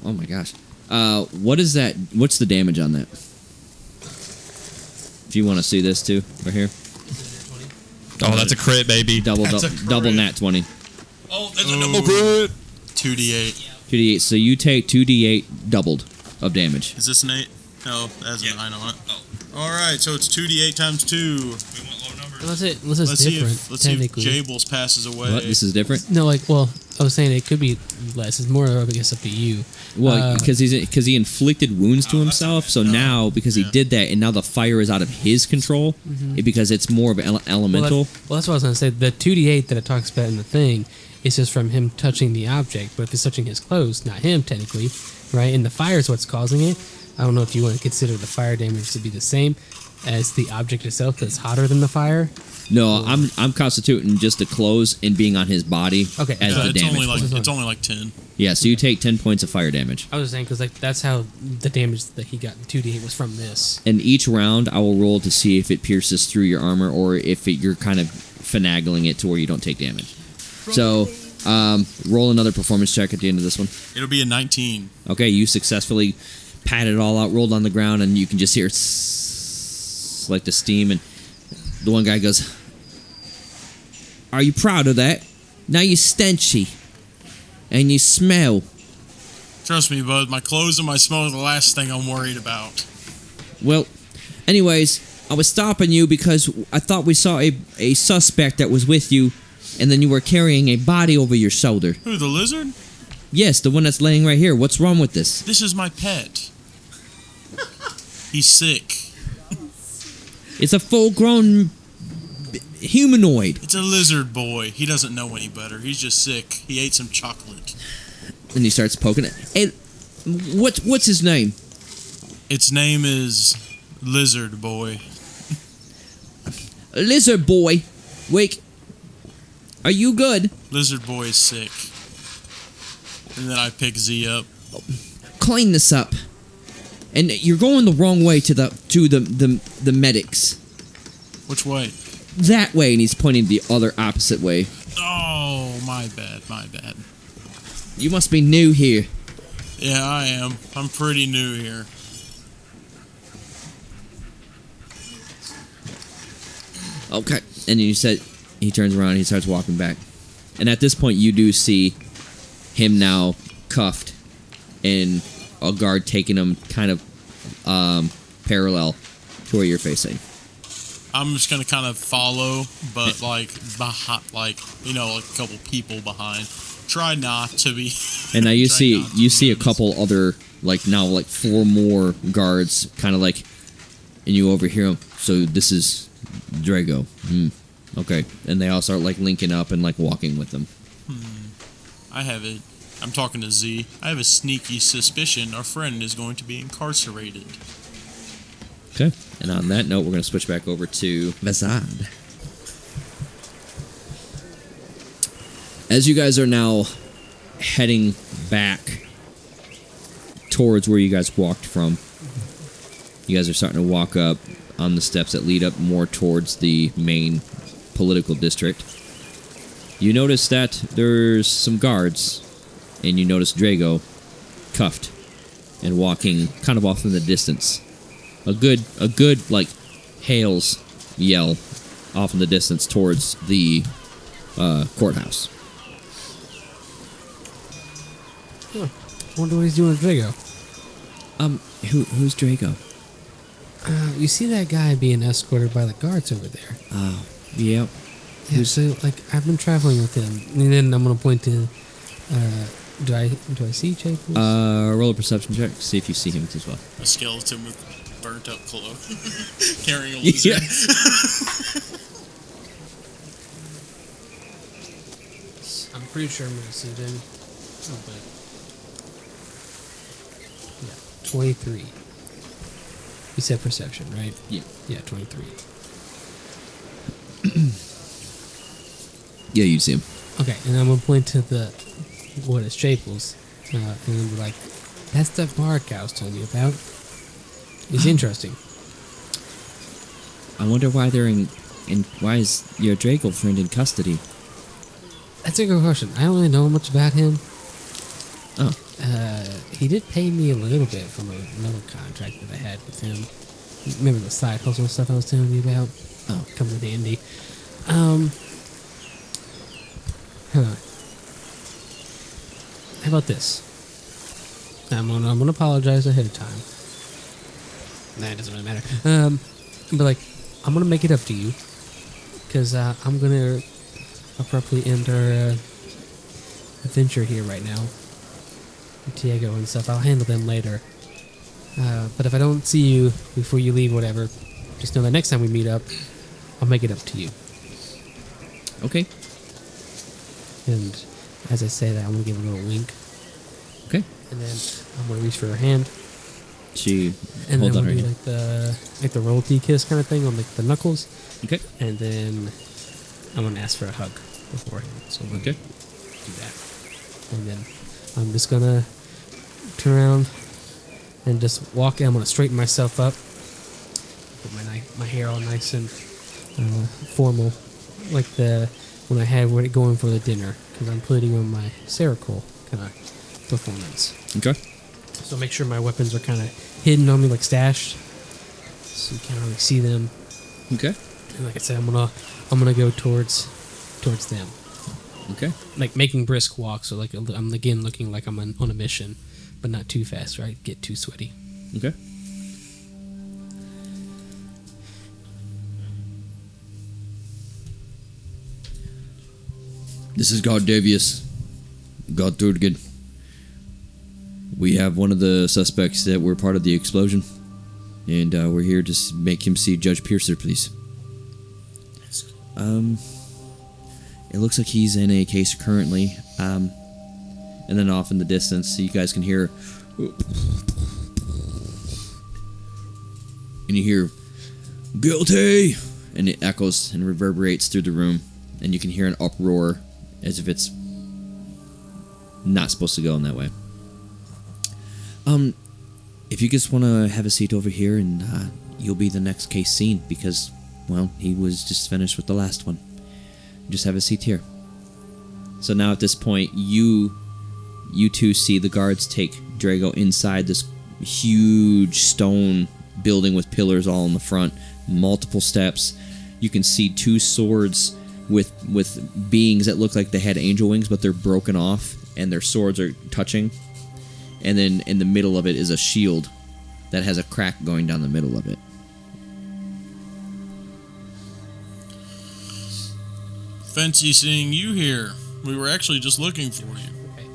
Oh my gosh. What is that? What's the damage on that? If you want to see this too, right here. Oh, that's a crit, baby. Double nat 20. Oh, that's a double crit. 2d8. 2d8. So you take 2d8 doubled of damage. Is this an 8? No, that's Yeah. a 9 on it. Oh. Alright, so it's 2d8 times 2. We want low numbers. Unless it's Let's see different, if technically. Jables passes away. What? This is different? No, like, well, I was saying it could be less. It's more of, I guess, up to you. Well, because he inflicted wounds to himself. So now, because he Yeah. did that, and now the fire is out of his control, because it's more of elemental. Well, that's what I was going to say. The 2d8 that it talks about in the thing is just from him touching the object, but if it's touching his clothes, not him, technically, right? And the fire is what's causing it. I don't know if you want to consider the fire damage to be the same as the object itself that's hotter than the fire. No, I'm constituting just the clothes and being on his body Okay. as the it's damage. it's only like 10. Yeah, so you take 10 points of fire damage. I was just saying, because like, that's how the damage that he got in 2d8 was from this. And each round, I will roll to see if it pierces through your armor or if you're kind of finagling it to where you don't take damage. So, roll another performance check at the end of this one. It'll be a 19. Okay, you successfully patted it all out, rolled on the ground, and you can just hear like the steam. And the one guy goes, "Are you proud of that? Now you stenchy, and you smell." Trust me, bud. My clothes and my smell are the last thing I'm worried about. Well, anyways, I was stopping you because I thought we saw a suspect that was with you, and then you were carrying a body over your shoulder. Who, the lizard? Yes, the one that's laying right here. What's wrong with this? This is my pet. He's sick. It's a full-grown humanoid. It's a lizard boy. He doesn't know any better. He's just sick. He ate some chocolate. And he starts poking it. Hey, what's his name? Its name is Lizard Boy. Lizard boy. Wake. Are you good? Lizard Boy is sick. And then I pick Z up. Clean this up. And you're going the wrong way to the medics. Which way? That way, and he's pointing the other opposite way. Oh, my bad, my bad. You must be new here. Yeah, I am. I'm pretty new here. Okay. And then you said he turns around and he starts walking back. And at this point, you do see him now cuffed and a guard taking him kind of parallel to where you're facing. I'm just gonna kind of follow, but like a couple people behind. Try not to be. And now you try see not to be a nervous. couple other like 4 more guards kind of like, and you overhear them. So this is Drago. Okay. And they all start like linking up and like walking with them. I'm talking to Z. I have a sneaky suspicion our friend is going to be incarcerated. Okay. And on that note, we're going to switch back over to Vazad. As you guys are now heading back towards where you guys walked from, you guys are starting to walk up on the steps that lead up more towards the main political district. You notice that there's some guards, and you notice Drago cuffed and walking kind of off in the distance. A good like hails yell off in the distance towards the courthouse. Huh. I wonder what he's doing with Drago. Who's Drago? You see that guy being escorted by the guards over there? Oh, yeah. Yeah, so like I've been traveling with him, and then I'm gonna point to. Do I see Chapels? Roll a perception check. See if you see him as well. A skeleton with burnt up clothes, carrying a lizard. Yeah. I'm pretty sure I'm gonna see them. Oh, but yeah, 23. You said perception, right? Yeah. Yeah, 23. Yeah, you see him. Okay, and I'm gonna point to the what is Chapels, and be like, "That's the bar I was telling you about. It's interesting." I wonder why they're in why is your Drago friend in custody? That's a good question. I don't really know much about him. Oh. He did pay me a little bit from another contract that I had with him. Remember the side hustle stuff I was telling you about? Oh, coming to Dandy. How about this? I'm gonna apologize ahead of time. Nah, it doesn't really matter. But like, I'm gonna make it up to you, because I'm gonna abruptly end our adventure here right now. Diego and stuff. I'll handle them later. But if I don't see you before you leave, whatever, just know that next time we meet up, I'll make it up to you. Okay. And as I say that, I'm gonna give a little wink. Okay. And then I'm gonna reach for her hand. She And holds then out her we'll do hand. like the royalty kiss kind of thing on like the knuckles. Okay. And then I'm gonna ask for a hug beforehand. So we'll Okay. do that. And then I'm just gonna turn around and just walk in. I'm gonna straighten myself up. Put my hair all nice and formal, like when I had it going for the dinner, because I'm putting on my Cerakool kind of performance. Okay. So make sure my weapons are kind of hidden on me, like stashed, so you can't really see them. Okay. And like I said, I'm gonna go towards them, Okay. like making brisk walk. So like I'm again looking like I'm on a mission, but not too fast, right? Get too sweaty. Okay. This is God Davius. God Thurgid. We have one of the suspects that were part of the explosion. And we're here to make him see Judge Piercer, please. It looks like he's in a case currently. And then off in the distance, so you guys can hear... And you hear, "Guilty!" And it echoes and reverberates through the room. And you can hear an uproar as if it's not supposed to go in that way. If you just want to have a seat over here, and you'll be the next case seen, because, well, he was just finished with the last one. Just have a seat here. So now at this point, you two see the guards take Drago inside this huge stone building with pillars all in the front, multiple steps. You can see two swords with beings that look like they had angel wings, but they're broken off, and their swords are touching. And then in the middle of it is a shield that has a crack going down the middle of it. Fancy seeing you here. We were actually just looking for you. Okay.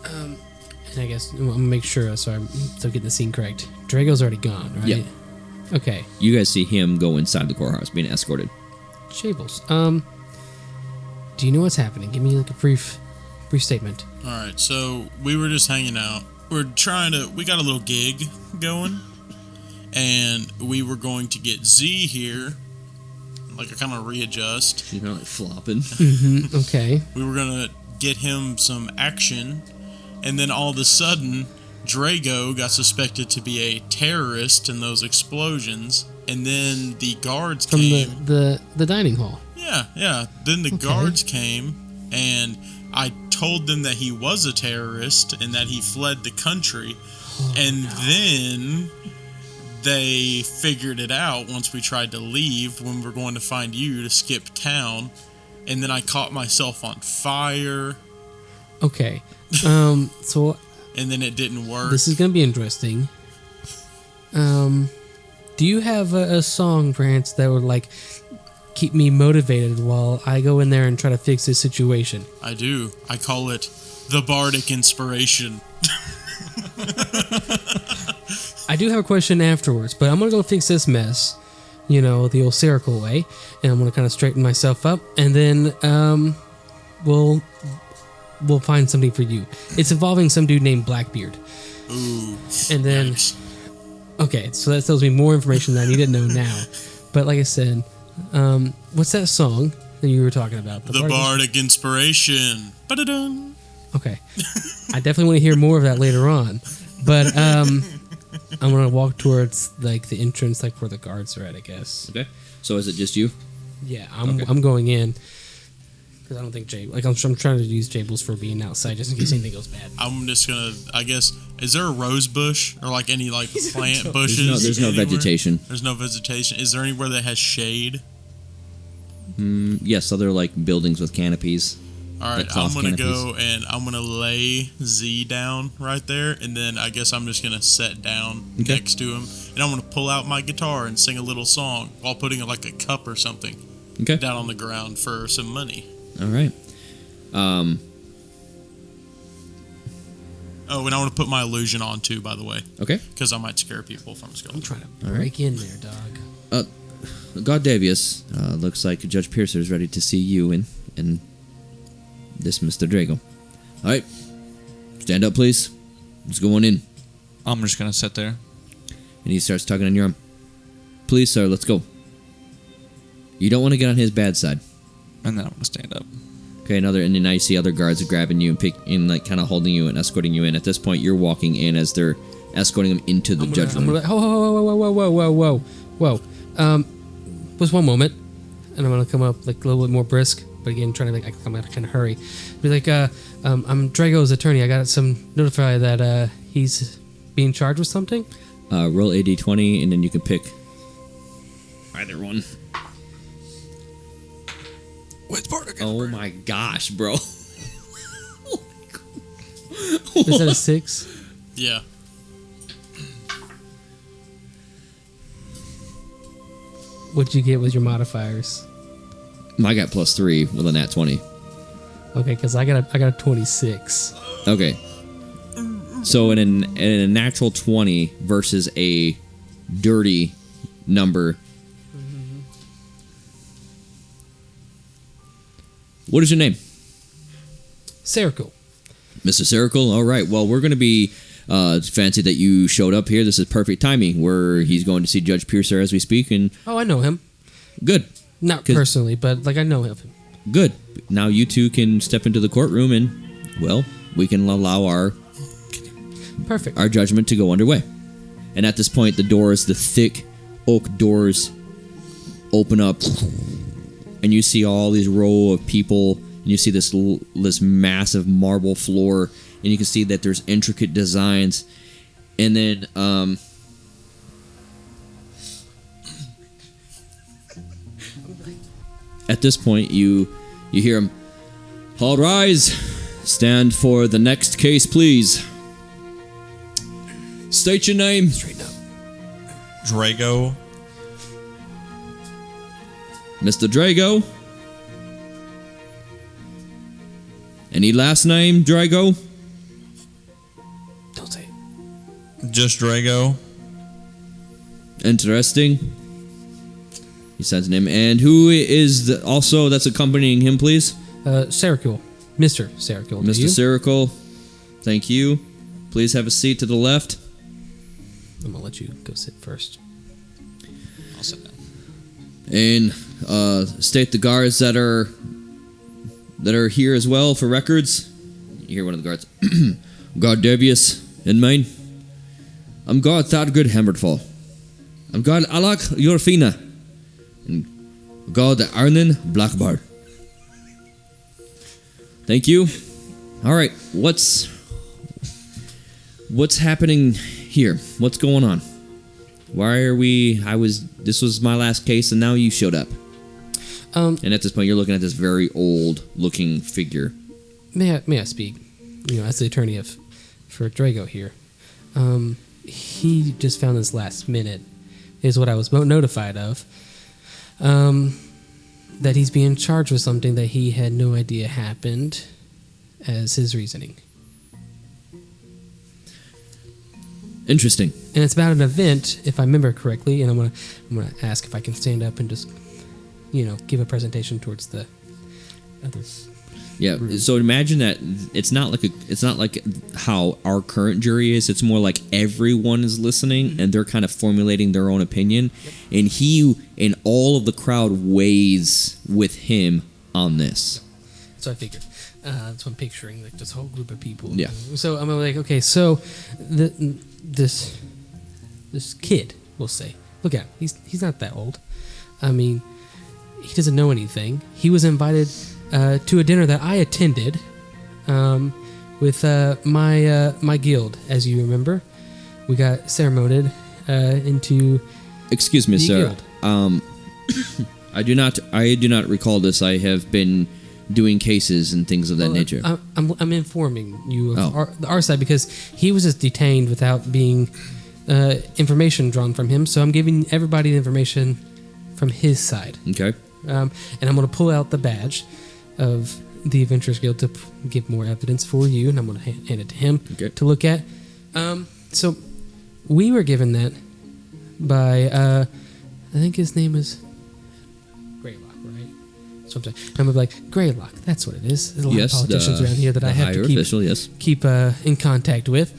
And I guess I'm gonna make sure so I'm getting the scene correct. Drago's already gone, right? Yeah. Okay. You guys see him go inside the courthouse being escorted. Shables. Do you know what's happening? Give me like a brief statement. Alright, so we were just hanging out. We got a little gig going, and we were going to get Z here, like a kind of readjust. You're kind of like flopping. Okay. We were going to get him some action, and then all of a sudden, Drago got suspected to be a terrorist in those explosions, and then the guards From came. the dining hall. Yeah, Yeah. Then the guards came, and I told them that he was a terrorist and that he fled the country. Then they figured it out once we tried to leave when we were going to find you to skip town. And then I caught myself on fire. Okay. So... And then it didn't work. This is going to be interesting. Do you have a song, perhaps, that would, like, keep me motivated while I go in there and try to fix this situation? I do. I call it the Bardic Inspiration. I do have a question afterwards, but I'm going to go fix this mess, you know, the old circle way, and I'm going to kind of straighten myself up, and then we'll find something for you. It's involving some dude named Blackbeard. Ooh. And then... Yikes. Okay, so that tells me more information than I need to know now. But like I said, what's that song that you were talking about? The Bardic Inspiration. Ba-da-dun. Okay. I definitely want to hear more of that later on. But I'm going to walk towards like the entrance, like where the guards are at, I guess. Okay. So is it just you? Yeah, I'm going in. Because I don't think I'm trying to use Jables for being outside just in case anything goes bad. I'm just gonna, I guess, is there a rose bush or like any like plant bushes? There's no anywhere? vegetation. There's no vegetation. Is there anywhere that has shade? Yes, other like buildings with canopies. All right, like cloth I'm gonna canopies. go and I'm gonna lay Z down right there, and then I guess I'm just gonna sit down Okay. next to him, and I'm gonna pull out my guitar and sing a little song while putting like a cup or something Okay. down on the ground for some money. All right. Oh, and I want to put my illusion on too, by the way, Okay. because I might scare people if I'm I'm skeleton. trying to break in there, dog. God Davius, looks like Judge Piercer is ready to see you and this Mr. Drago. All right. Stand up, please. Let's go on in. I'm just gonna sit there. And he starts tugging on your arm. Please, sir, let's go. You don't want to get on his bad side. And then I'm gonna stand up. Okay, and then now you see other guards grabbing you and like kind of holding you and escorting you in. At this point, you're walking in as they're escorting him into the judge room. Whoa. Just one moment, and I'm gonna come up like a little bit more brisk, but again, trying to I'm gonna kind of hurry. Be like, I'm Drago's attorney. I got some notify that he's being charged with something. Roll a d20, and then you can pick either one. Oh my gosh, bro. Is that a 6? Yeah. What'd you get with your modifiers? I got +3 with a nat 20. Okay, because I got a 26. Okay. So in a natural 20 versus a dirty number. What is your name? Circle. Mr. Circle. All right. Well, we're going to be fancy that you showed up here. This is perfect timing. Where he's going to see Judge Piercer as we speak, and Oh, I know him. good, Not 'Cause- personally, but like I know him. good. Now you two can step into the courtroom, and well, we can allow our Perfect. judgment to go underway. And at this point, the thick oak doors, open up, and you see all these row of people, and you see this massive marble floor, and you can see that there's intricate designs, and then at this point you hear him, "All rise, stand for the next case, please. State your name." Straighten up. Drago. Mr. Drago. Any last name, Drago? Don't say it. Just Drago. Interesting. He signs a name. And who is that's accompanying him, please? Circle. Mr. Circle. Mr. Circle. Thank you. Please have a seat to the left. I'm gonna let you go sit first. I'll sit down. And state the guards that are here as well for records. You hear one of the guards. Guard Davius, in mine. I'm guard Thadgood Hammerfall. I'm guard Alak Yorfina. And God Arnon Blackbird. Thank you. All right, what's happening here? What's going on? Why are we? This was my last case, and now you showed up. And at this point, you're looking at this very old-looking figure. May I speak? As the attorney for Drago here. He just found this last minute, is what I was notified of. That he's being charged with something that he had no idea happened, as his reasoning. Interesting. And it's about an event, if I remember correctly, and I'm gonna ask if I can stand up and just, give a presentation towards the others. Yeah. So imagine that it's not like how our current jury is. It's more like everyone is listening and they're kind of formulating their own opinion, and he and all of the crowd weighs with him on this. So I figured. That's what I'm picturing, like this whole group of people. Yeah. So I'm like, okay, so this kid, we'll say, look at him. He's not that old. I mean, he doesn't know anything. He was invited to a dinner that I attended with my guild, as you remember. We got ceremonied into. Excuse me, sir. Guild. I do not recall this. I have been doing cases and things of that nature. I'm informing you of our side, because he was just detained without being information drawn from him. So I'm giving everybody the information from his side. Okay. And I'm going to pull out the badge of the Adventurers Guild to give more evidence for you, and I'm going to hand it to him to look at. So we were given that by, I think his name is Greylock, right? So I'm like, Greylock, that's what it is. There's a lot of politicians around here that I have to keep in contact with.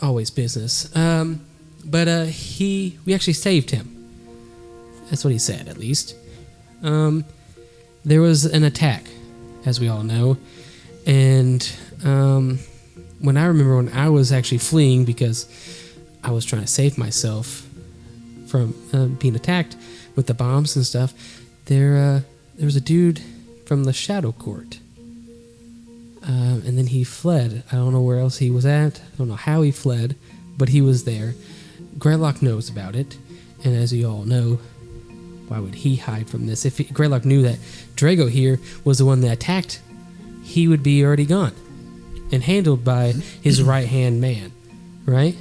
Always business. But we actually saved him. That's what he said, at least. There was an attack, as we all know, and when I was actually fleeing because I was trying to save myself from being attacked with the bombs and stuff, there was a dude from the Shadow Court, and then he fled. I don't know where else he was at. I don't know how he fled, but he was there. Greylock knows about it, and as you all know, why would he hide from this? If Greylock knew that Drago here was the one that attacked, he would be already gone and handled by his right-hand man, right?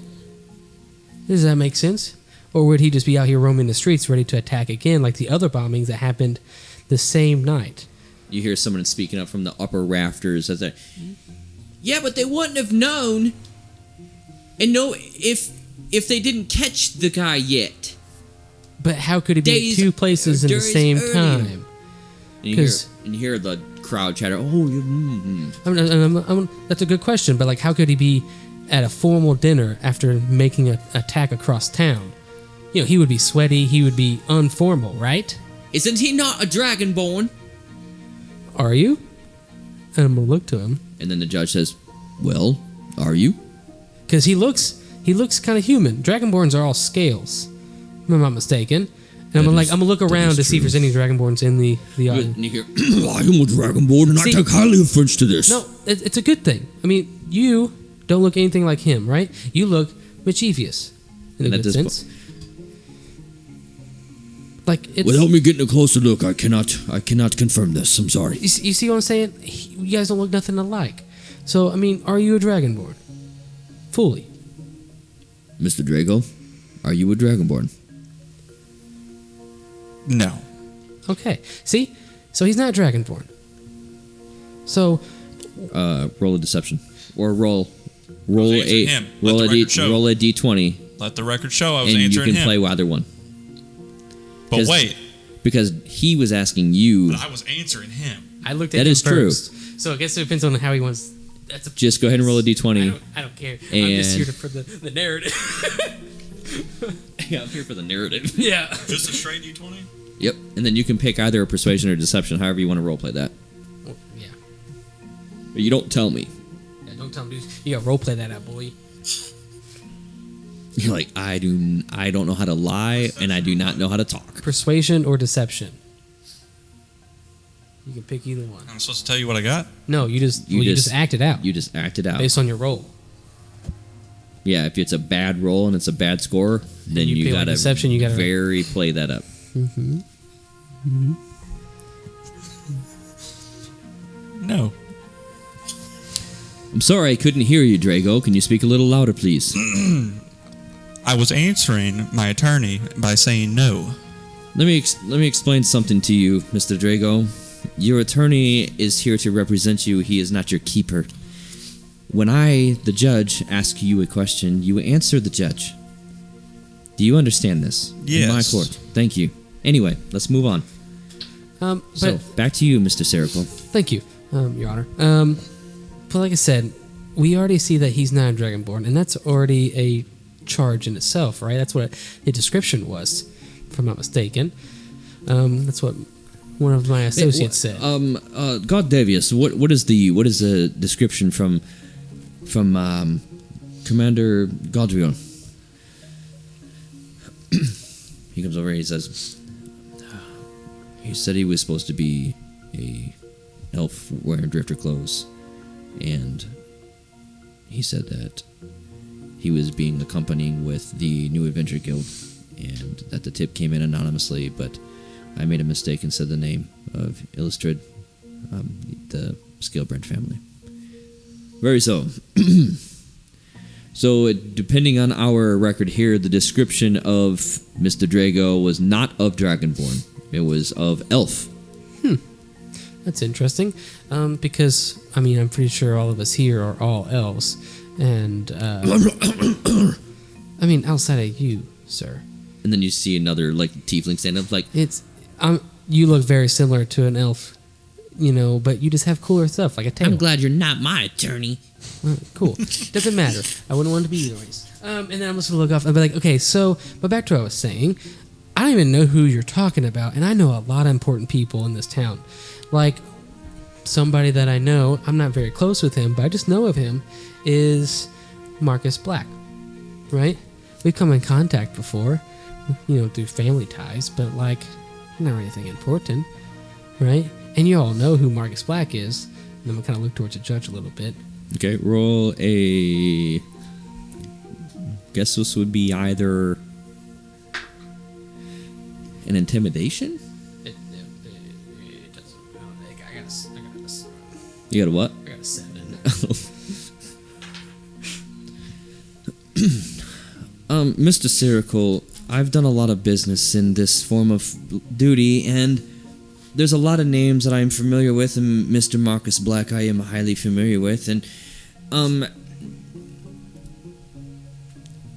Does that make sense? Or would he just be out here roaming the streets ready to attack again like the other bombings that happened the same night? You hear someone speaking up from the upper rafters as yeah, but they wouldn't have known and know if they didn't catch the guy yet. But how could he be at two places in the same time? And you hear the crowd chatter. That's a good question, but how could he be at a formal dinner after making an attack across town? He would be sweaty. He would be unformal, right? Isn't he not a dragonborn? Are you? And I'm gonna look to him. And then the judge says, "Well, are you?" Because he looks kind of human. Dragonborns are all scales. If I'm not mistaken. And I'm gonna look around to see if there's any Dragonborns in the audience. And you hear, I am a Dragonborn, and I take highly offense to this. No, it's a good thing. I mean, you don't look anything like him, right? You look mischievous in a good sense. Without me getting a closer look, I cannot confirm this. I'm sorry. You see what I'm saying? You guys don't look nothing alike. So, I mean, are you a Dragonborn? Fully. Mr. Drago, are you a Dragonborn? No. Okay. See? So he's not Dragonborn. So roll a deception. Or roll a d20. Let the record show I was and answering him. And you can play either one. But wait. Because he was asking you. But I was answering him. I looked at him first. True. So I guess it depends on how he wants. Just go ahead and roll a d20. I don't care. I'm just here for the narrative. Yeah, I'm here for the narrative. Yeah. Just a straight d20? Yep. And then you can pick either a persuasion or deception, however you want to roleplay that. Well, yeah. But you don't tell me. Yeah, don't tell me. You gotta roleplay that out, boy. You're like, I don't know how to lie, and I do not know how to talk. Persuasion or deception. You can pick either one. I'm supposed to tell you what I got? No, you just act it out. You just act it out. Based on your roll. Yeah, if it's a bad roll and it's a bad score, then you gotta deception. You gotta very play that up. No. I'm sorry I couldn't hear you, Drago. Can you speak a little louder, please? I was answering my attorney by saying no. Let me explain something to you, Mr. Drago. Your attorney is here to represent you. He is not your keeper. When I, the judge, ask you a question, you answer the judge. Do you understand this? Yes. In my court. Thank you. Anyway, let's move on. So, back to you, Mr. Seracle. Thank you, Your Honor. But like I said, we already see that he's not a Dragonborn, and that's already a charge in itself, right? That's what the description was, if I'm not mistaken. That's what one of my associates said. God Davius, what is the description from Commander Godriel? He comes over and he says, he said he was supposed to be a elf wearing drifter clothes, and he said that he was being accompanying with the New Adventure Guild, and that the tip came in anonymously, but I made a mistake and said the name of Illustrid, the Scalebrand family. Very so. So, depending on our record here, the description of Mr. Drago was not of Dragonborn. It was of elf. That's interesting, because, I mean, I'm pretty sure all of us here are all elves, and, I mean, outside of you, sir. And then you see another, like, tiefling stand up, like... You look very similar to an elf, but you just have cooler stuff, like a tail. I'm glad you're not my attorney. Cool. Doesn't matter. I wouldn't want to be anyways. And then I'm just going to look off and be like, okay, so, but back to what I was saying. I don't even know who you're talking about, and I know a lot of important people in this town. Like, somebody that I know, I'm not very close with him, but I just know of him, is Marcus Black, right? We've come in contact before, through family ties, but, like, not anything important, right? And you all know who Marcus Black is, and I'm going to kind of look towards the judge a little bit. Okay, roll a... guess this would be either an intimidation? It doesn't. I got a. You got a what? I got a 7. Mr. Seracle, I've done a lot of business in this form of duty, and there's a lot of names that I'm familiar with, and Mr. Marcus Black I am highly familiar with, and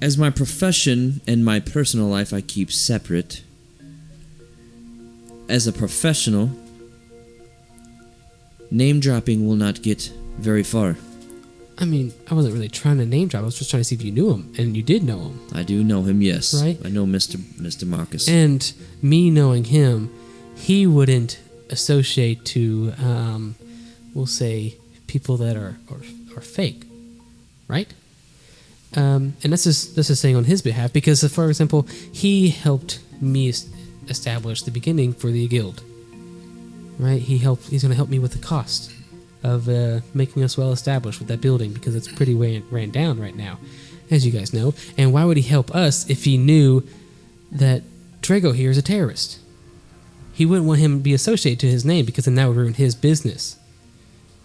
as my profession and my personal life I keep separate. As a professional, name dropping will not get very far. I mean, I wasn't really trying to name drop. I was just trying to see if you knew him, and you did know him. I do know him, yes. Right? I know Mr. Marcus. And me knowing him, he wouldn't associate to, we'll say, people that are fake, right? And this is saying on his behalf, because, for example, he helped me establish the beginning for the guild, right? He's going to help me with the cost of making us well established with that building, because it's pretty ran down right now, as you guys know. And why would he help us if he knew that Drago here is a terrorist? He wouldn't want him to be associated to his name, because then that would ruin his business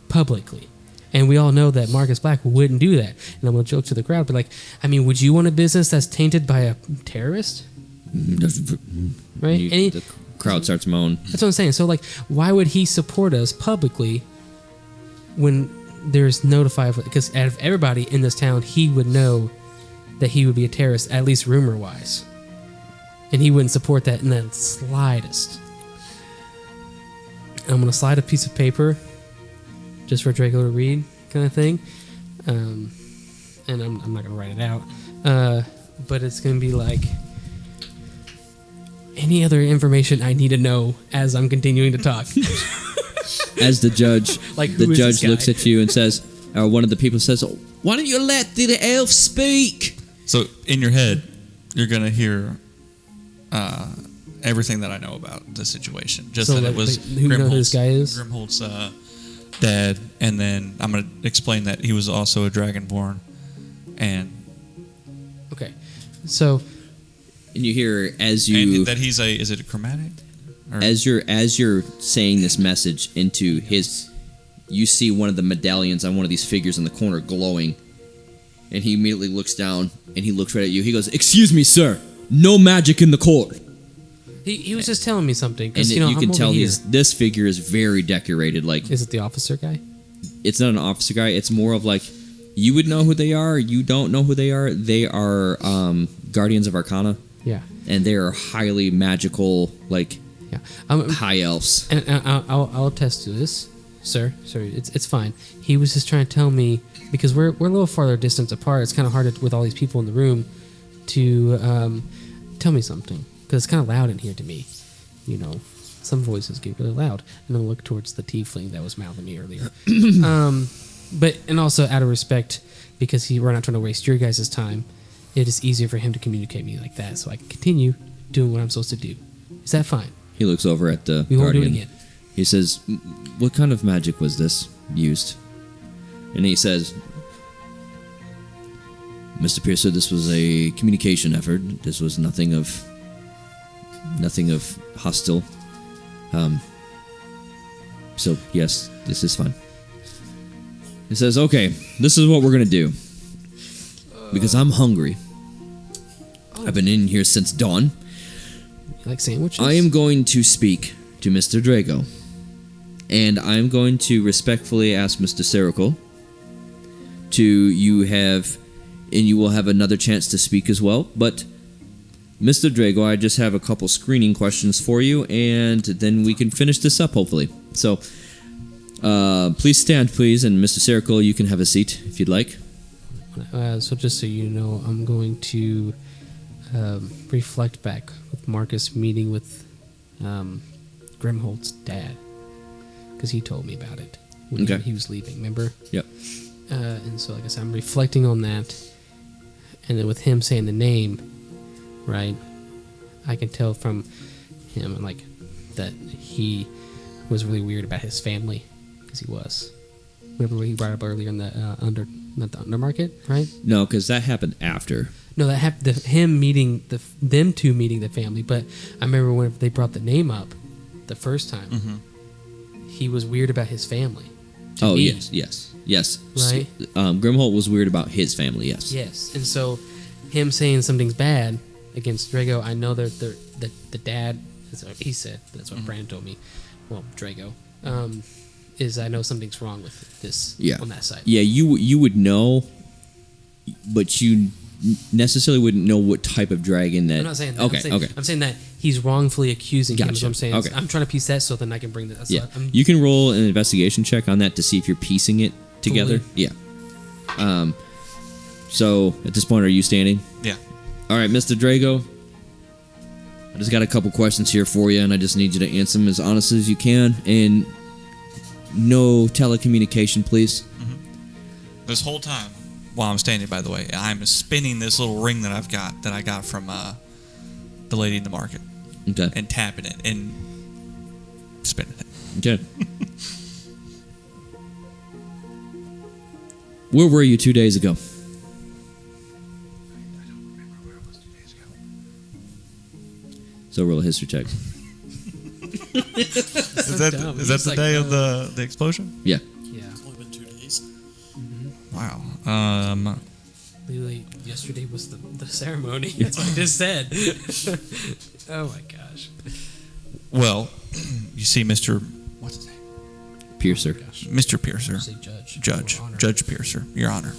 publicly. And we all know that Marcus Black wouldn't do that. And I'm going to joke to the crowd, but like, I mean, would you want a business that's tainted by a terrorist? Right? The crowd starts moaning. That's what I'm saying. So, like, why would he support us publicly when there's notified? Because out of everybody in this town, he would know that he would be a terrorist, at least rumor-wise. And he wouldn't support that in the slightest. I'm going to slide a piece of paper just for Draco to read, kind of thing. And I'm not going to write it out. But it's going to be like... any other information I need to know as I'm continuing to talk. As the judge, like, the judge looks at you and says, or one of the people says, "Why don't you let the elf speak?" So in your head, you're gonna hear everything that I know about the situation. Just So, that like, it was who you know who this guy is? Grimhold's dad, and then I'm gonna explain that he was also a dragonborn, and Okay. So And you hear as you and that he's is it a chromatic? Or, as you're saying this message into his, you see one of the medallions on one of these figures in the corner glowing, and he immediately looks down and he looks right at you. He goes, "Excuse me, sir. No magic in the court." he was just telling me something. And 'Cause, you you can I'm tell over here. this figure is very decorated. Like, Is it the officer guy? it's not an officer guy. It's more of like, you would know who they are. You don't know who they are. They are guardians of Arcana, Yeah. and they are highly magical, like Yeah. high elves. And I'll attest to this, sir. Sorry, it's fine. He was just trying to tell me, because we're a little farther distance apart. It's kind of hard with all these people in the room to tell me something, because it's kind of loud in here to me. You know, some voices get really loud, and then look towards the tiefling that was mouthing me earlier. And also out of respect, because we're not trying to waste your guys' time. It is easier for him to communicate me like that, so I can continue doing what I'm supposed to do. Is that fine? He looks over at the We won't do guardian. it again. He says, "What kind of magic was this used?" And he says, "Mr. Piercer, this was a communication effort. This was nothing of hostile. So yes, this is fine." He says, "Okay, this is what we're gonna do. Because I'm hungry. I've been in here since dawn. You like sandwiches? I am going to speak to Mr. Drago. And I'm going to respectfully ask Mr. Sirical you will have another chance to speak as well. But, Mr. Drago, I just have a couple screening questions for you, and then we can finish this up, hopefully. So, please stand, please, and Mr. Sirical, you can have a seat if you'd like." So just so you know, I'm going to reflect back with Marcus meeting with Grimhold's dad, because he told me about it when Okay. he was leaving. Remember? Yep. And so, like I said, I'm reflecting on that, and then with him saying the name, right? I can tell from him like that he was really weird about his family, because he was. Remember what he brought up earlier in the not the undermarket, right? No, because that happened after. No, that happened. Him meeting them two meeting the family. But I remember when they brought the name up the first time, he was weird about his family. to Oh, me. yes. Right? Grimholt was weird about his family, yes. Yes, and so him saying something's bad against Drago, I know the dad. That's what he said. That's what Brandon told me. Well, Drago. Is I know something's wrong with this on that side. Yeah, you would know, but you necessarily wouldn't know what type of dragon that... I'm not saying that. Okay, I'm saying that he's wrongfully accusing him. Is Gotcha. what I'm saying. Okay. I'm trying to piece that so then I can bring that. Yeah, you can roll an investigation check on that to see if you're piecing it together. Totally. Yeah. So, at this point, are you standing? Yeah. All right, Mr. Drago. I just got a couple questions here for you, and I just need you to answer them as honest as you can. And no telecommunication, please. This whole time, while I'm standing, by the way, I'm spinning this little ring that I got from the lady in the market, Okay. and tapping it and spinning it. Okay. Where were you 2 days ago? I don't remember where I was 2 days ago. So roll a history check. Is that the day of the explosion? Yeah. Yeah. It's only been 2 days. Wow. Literally, yesterday was the ceremony. That's what I just said. Oh my gosh. Well, you see, what's his name? Piercer. Mr. Piercer. Say judge. Judge. Your Honor. Judge Piercer. Your Honor.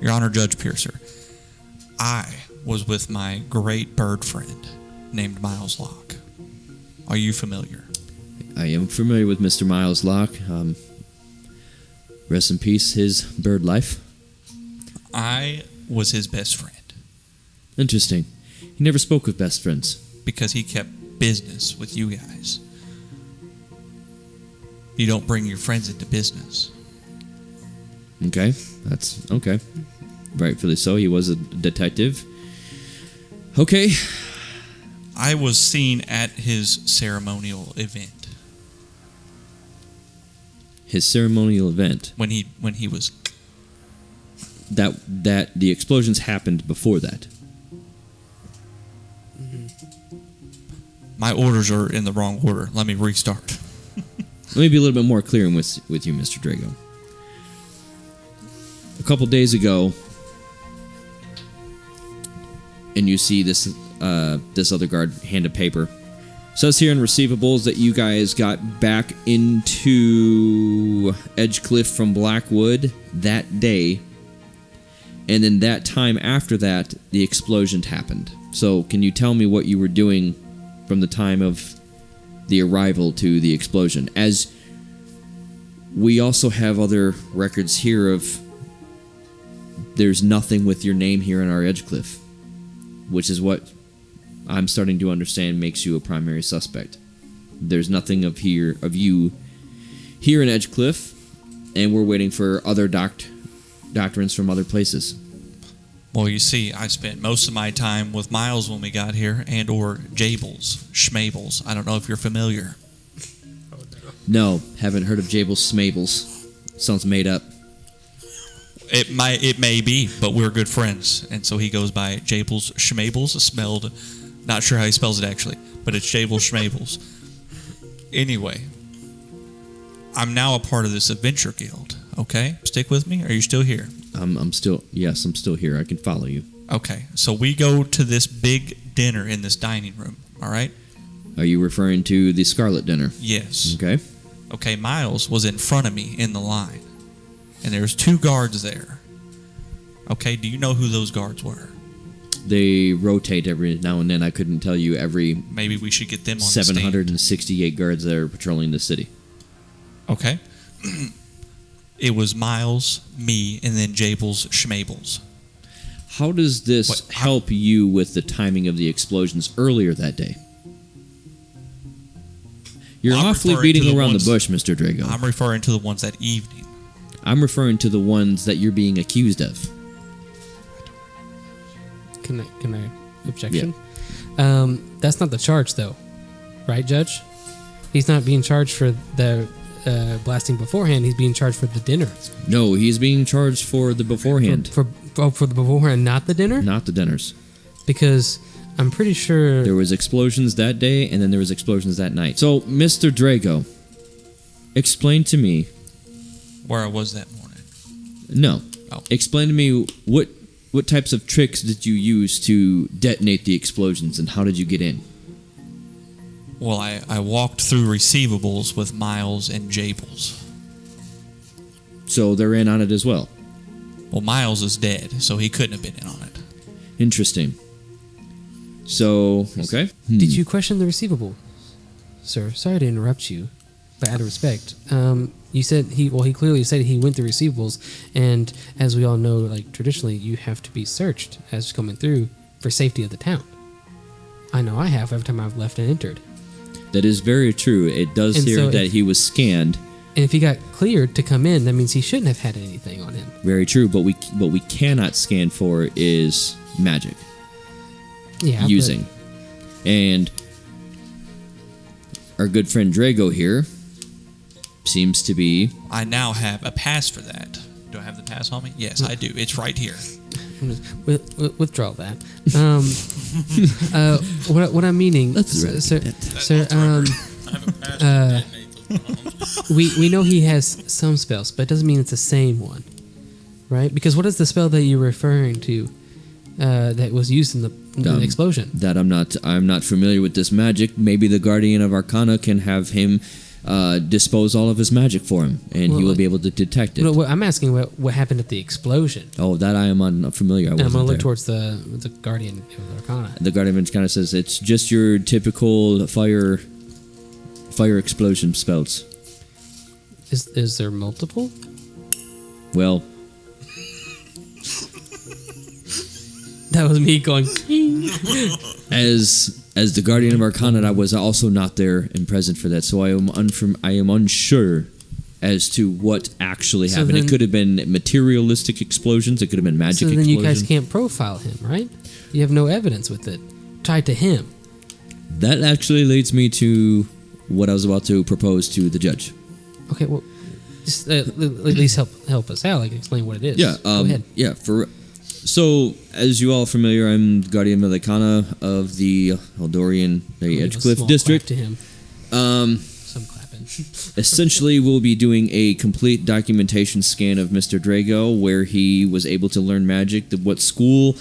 Your Honor, Judge Piercer. I was with my great bird friend named Miles Locke. Are you familiar? I am familiar with Mr. Miles Locke. Rest in peace, his bird life. I was his best friend Interesting. He never spoke with best friends. because he kept business with you guys. You don't bring your friends into business. Okay. That's okay. Rightfully so. He was a detective. Okay. I was seen at his ceremonial event His ceremonial event. when he was. That the explosions happened before that. My orders are in the wrong order. Let me restart. Let me be a little bit more clear with you, Mr. Drago. A couple days ago, and you see this other guard hand a paper. It says here in receivables that you guys got back into Edgecliff from Blackwood that day, and then that time after that, the explosion happened. So, can you tell me what you were doing from the time of the arrival to the explosion? As we also have other records here of there's nothing with your name here in our Edgecliff, which is what I'm starting to understand makes you a primary suspect. There's nothing of you here in Edgecliff, and we're waiting for other doctrines from other places. Well, you see, I spent most of my time with Miles when we got here, and or Jables, Schmables. I don't know if you're familiar. No, haven't heard of Jables Smables. Sounds made up. It may be, but we're good friends, and so he goes by Jables Schmables, spelled, not sure how he spells it actually, but it's Jables Schmables. Anyway, I'm now a part of this adventure guild. Okay, stick with me. Are you still here? I'm still here. I can follow you. Okay, so we go to this big dinner in this dining room. All right. Are you referring to the Scarlet Dinner? Yes. Okay. Okay, Miles was in front of me in the line, and there's 2 guards there. Okay, do you know who those guards were? They rotate every now and then. I couldn't tell you every Maybe we should get them on 768 guards that are patrolling the city. the stand. Okay. It was Miles, me, and then Jables Schmables. How does this help you with the timing of the explosions earlier that day? You're I'm awfully referring to beating the around ones- the bush, Mr. Drago. I'm referring to the ones that evening. I'm referring to the ones that you're being accused of. Can I objection? That's not the charge, though, right, Judge? He's not being charged for the blasting beforehand. He's being charged for the dinner. No, he's being charged for the beforehand, For the beforehand, not the dinner. not the dinners. Because I'm pretty sure. There was explosions that day, and then there was explosions that night. So, Mr. Drago, explain to me. Where I was that morning. No, Oh. explain to me what types of tricks did you use to detonate the explosions, and how did you get in? Well, I walked through receivables with Miles and Jables. So they're in on it as well. Well, Miles is dead, so he couldn't have been in on it. Interesting. So, okay. Did you question the receivable, sir? Sorry to interrupt you, but out of respect, you said he clearly said he went through receivables, and as we all know, like traditionally, you have to be searched as coming through for safety of the town. I know I have every time I've left and entered. That is very true. It does And hear so that if- he was scanned. And if he got cleared to come in, that means he shouldn't have had anything on him. Very true. But what we cannot scan for is magic Yeah, using. And our good friend Drago here seems to be. I now have a pass for that. Do I have the pass on me? Yes, I do. It's right here. Withdraw that. What I'm meaning, sir, I have a passion to detonate those bombs. we know he has some spells, but it doesn't mean it's the same one, right? Because what is the spell that you're referring to that was used in the explosion? That I'm not familiar with this magic. Maybe the Guardian of Arcana can have him dispose all of his magic for him, and he will be able to detect it. No, I'm asking what happened at the explosion. Oh, that I am unfamiliar. And I'm gonna look there. towards the Guardian of Arcana. The Guardian of Arcana says it's just your typical fire explosion spells. Is there multiple? Well, That was me going. as the Guardian of Arcana, I was also not there and present for that, so I am unsure as to what actually So happened. then- It could have been materialistic explosions. It could have been magic So then explosions. you guys can't profile him, right? You have no evidence with it tied to him. That actually leads me to what I was about to propose to the judge. Okay, well, just, at least help us out. Like, explain what it is. Yeah, Go ahead. yeah. So, as you all are familiar, I'm Guardian of the Kana of the Eldorian, the Give a Edgecliff small district. clap to him. Some clapping. Essentially, we'll be doing a complete documentation scan of Mr. Drago, where he was able to learn magic, what school,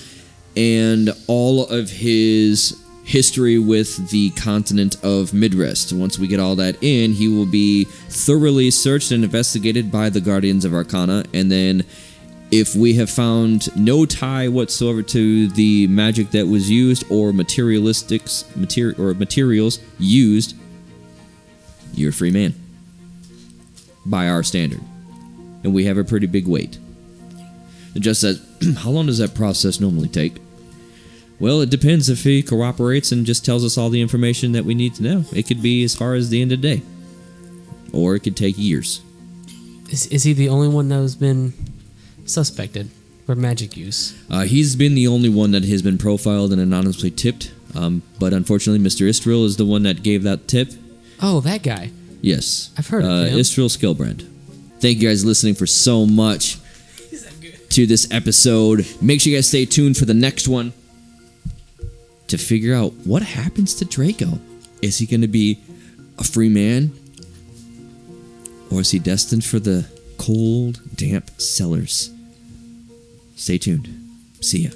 and all of his history with the continent of Midrest. Once we get all that in, he will be thoroughly searched and investigated by the Guardians of Arcana, and then if we have found no tie whatsoever to the magic that was used or materials used, you're a free man by our standard, and we have a pretty big weight. It just says, how long does that process normally take? Well, it depends if he cooperates and just tells us all the information that we need to know. It could be as far as the end of the day, or it could take years. Is he the only one that has been suspected for magic use? He's been the only one that has been profiled and anonymously tipped, but unfortunately, Mr. Istril is the one that gave that tip. Oh, that guy. Yes. I've heard of him. Istril Skillbrand. Thank you guys for listening for so much to this episode. Make sure you guys stay tuned for the next one to figure out what happens to Draco. Is he going to be a free man? Or is he destined for the cold, damp cellars? Stay tuned. See ya.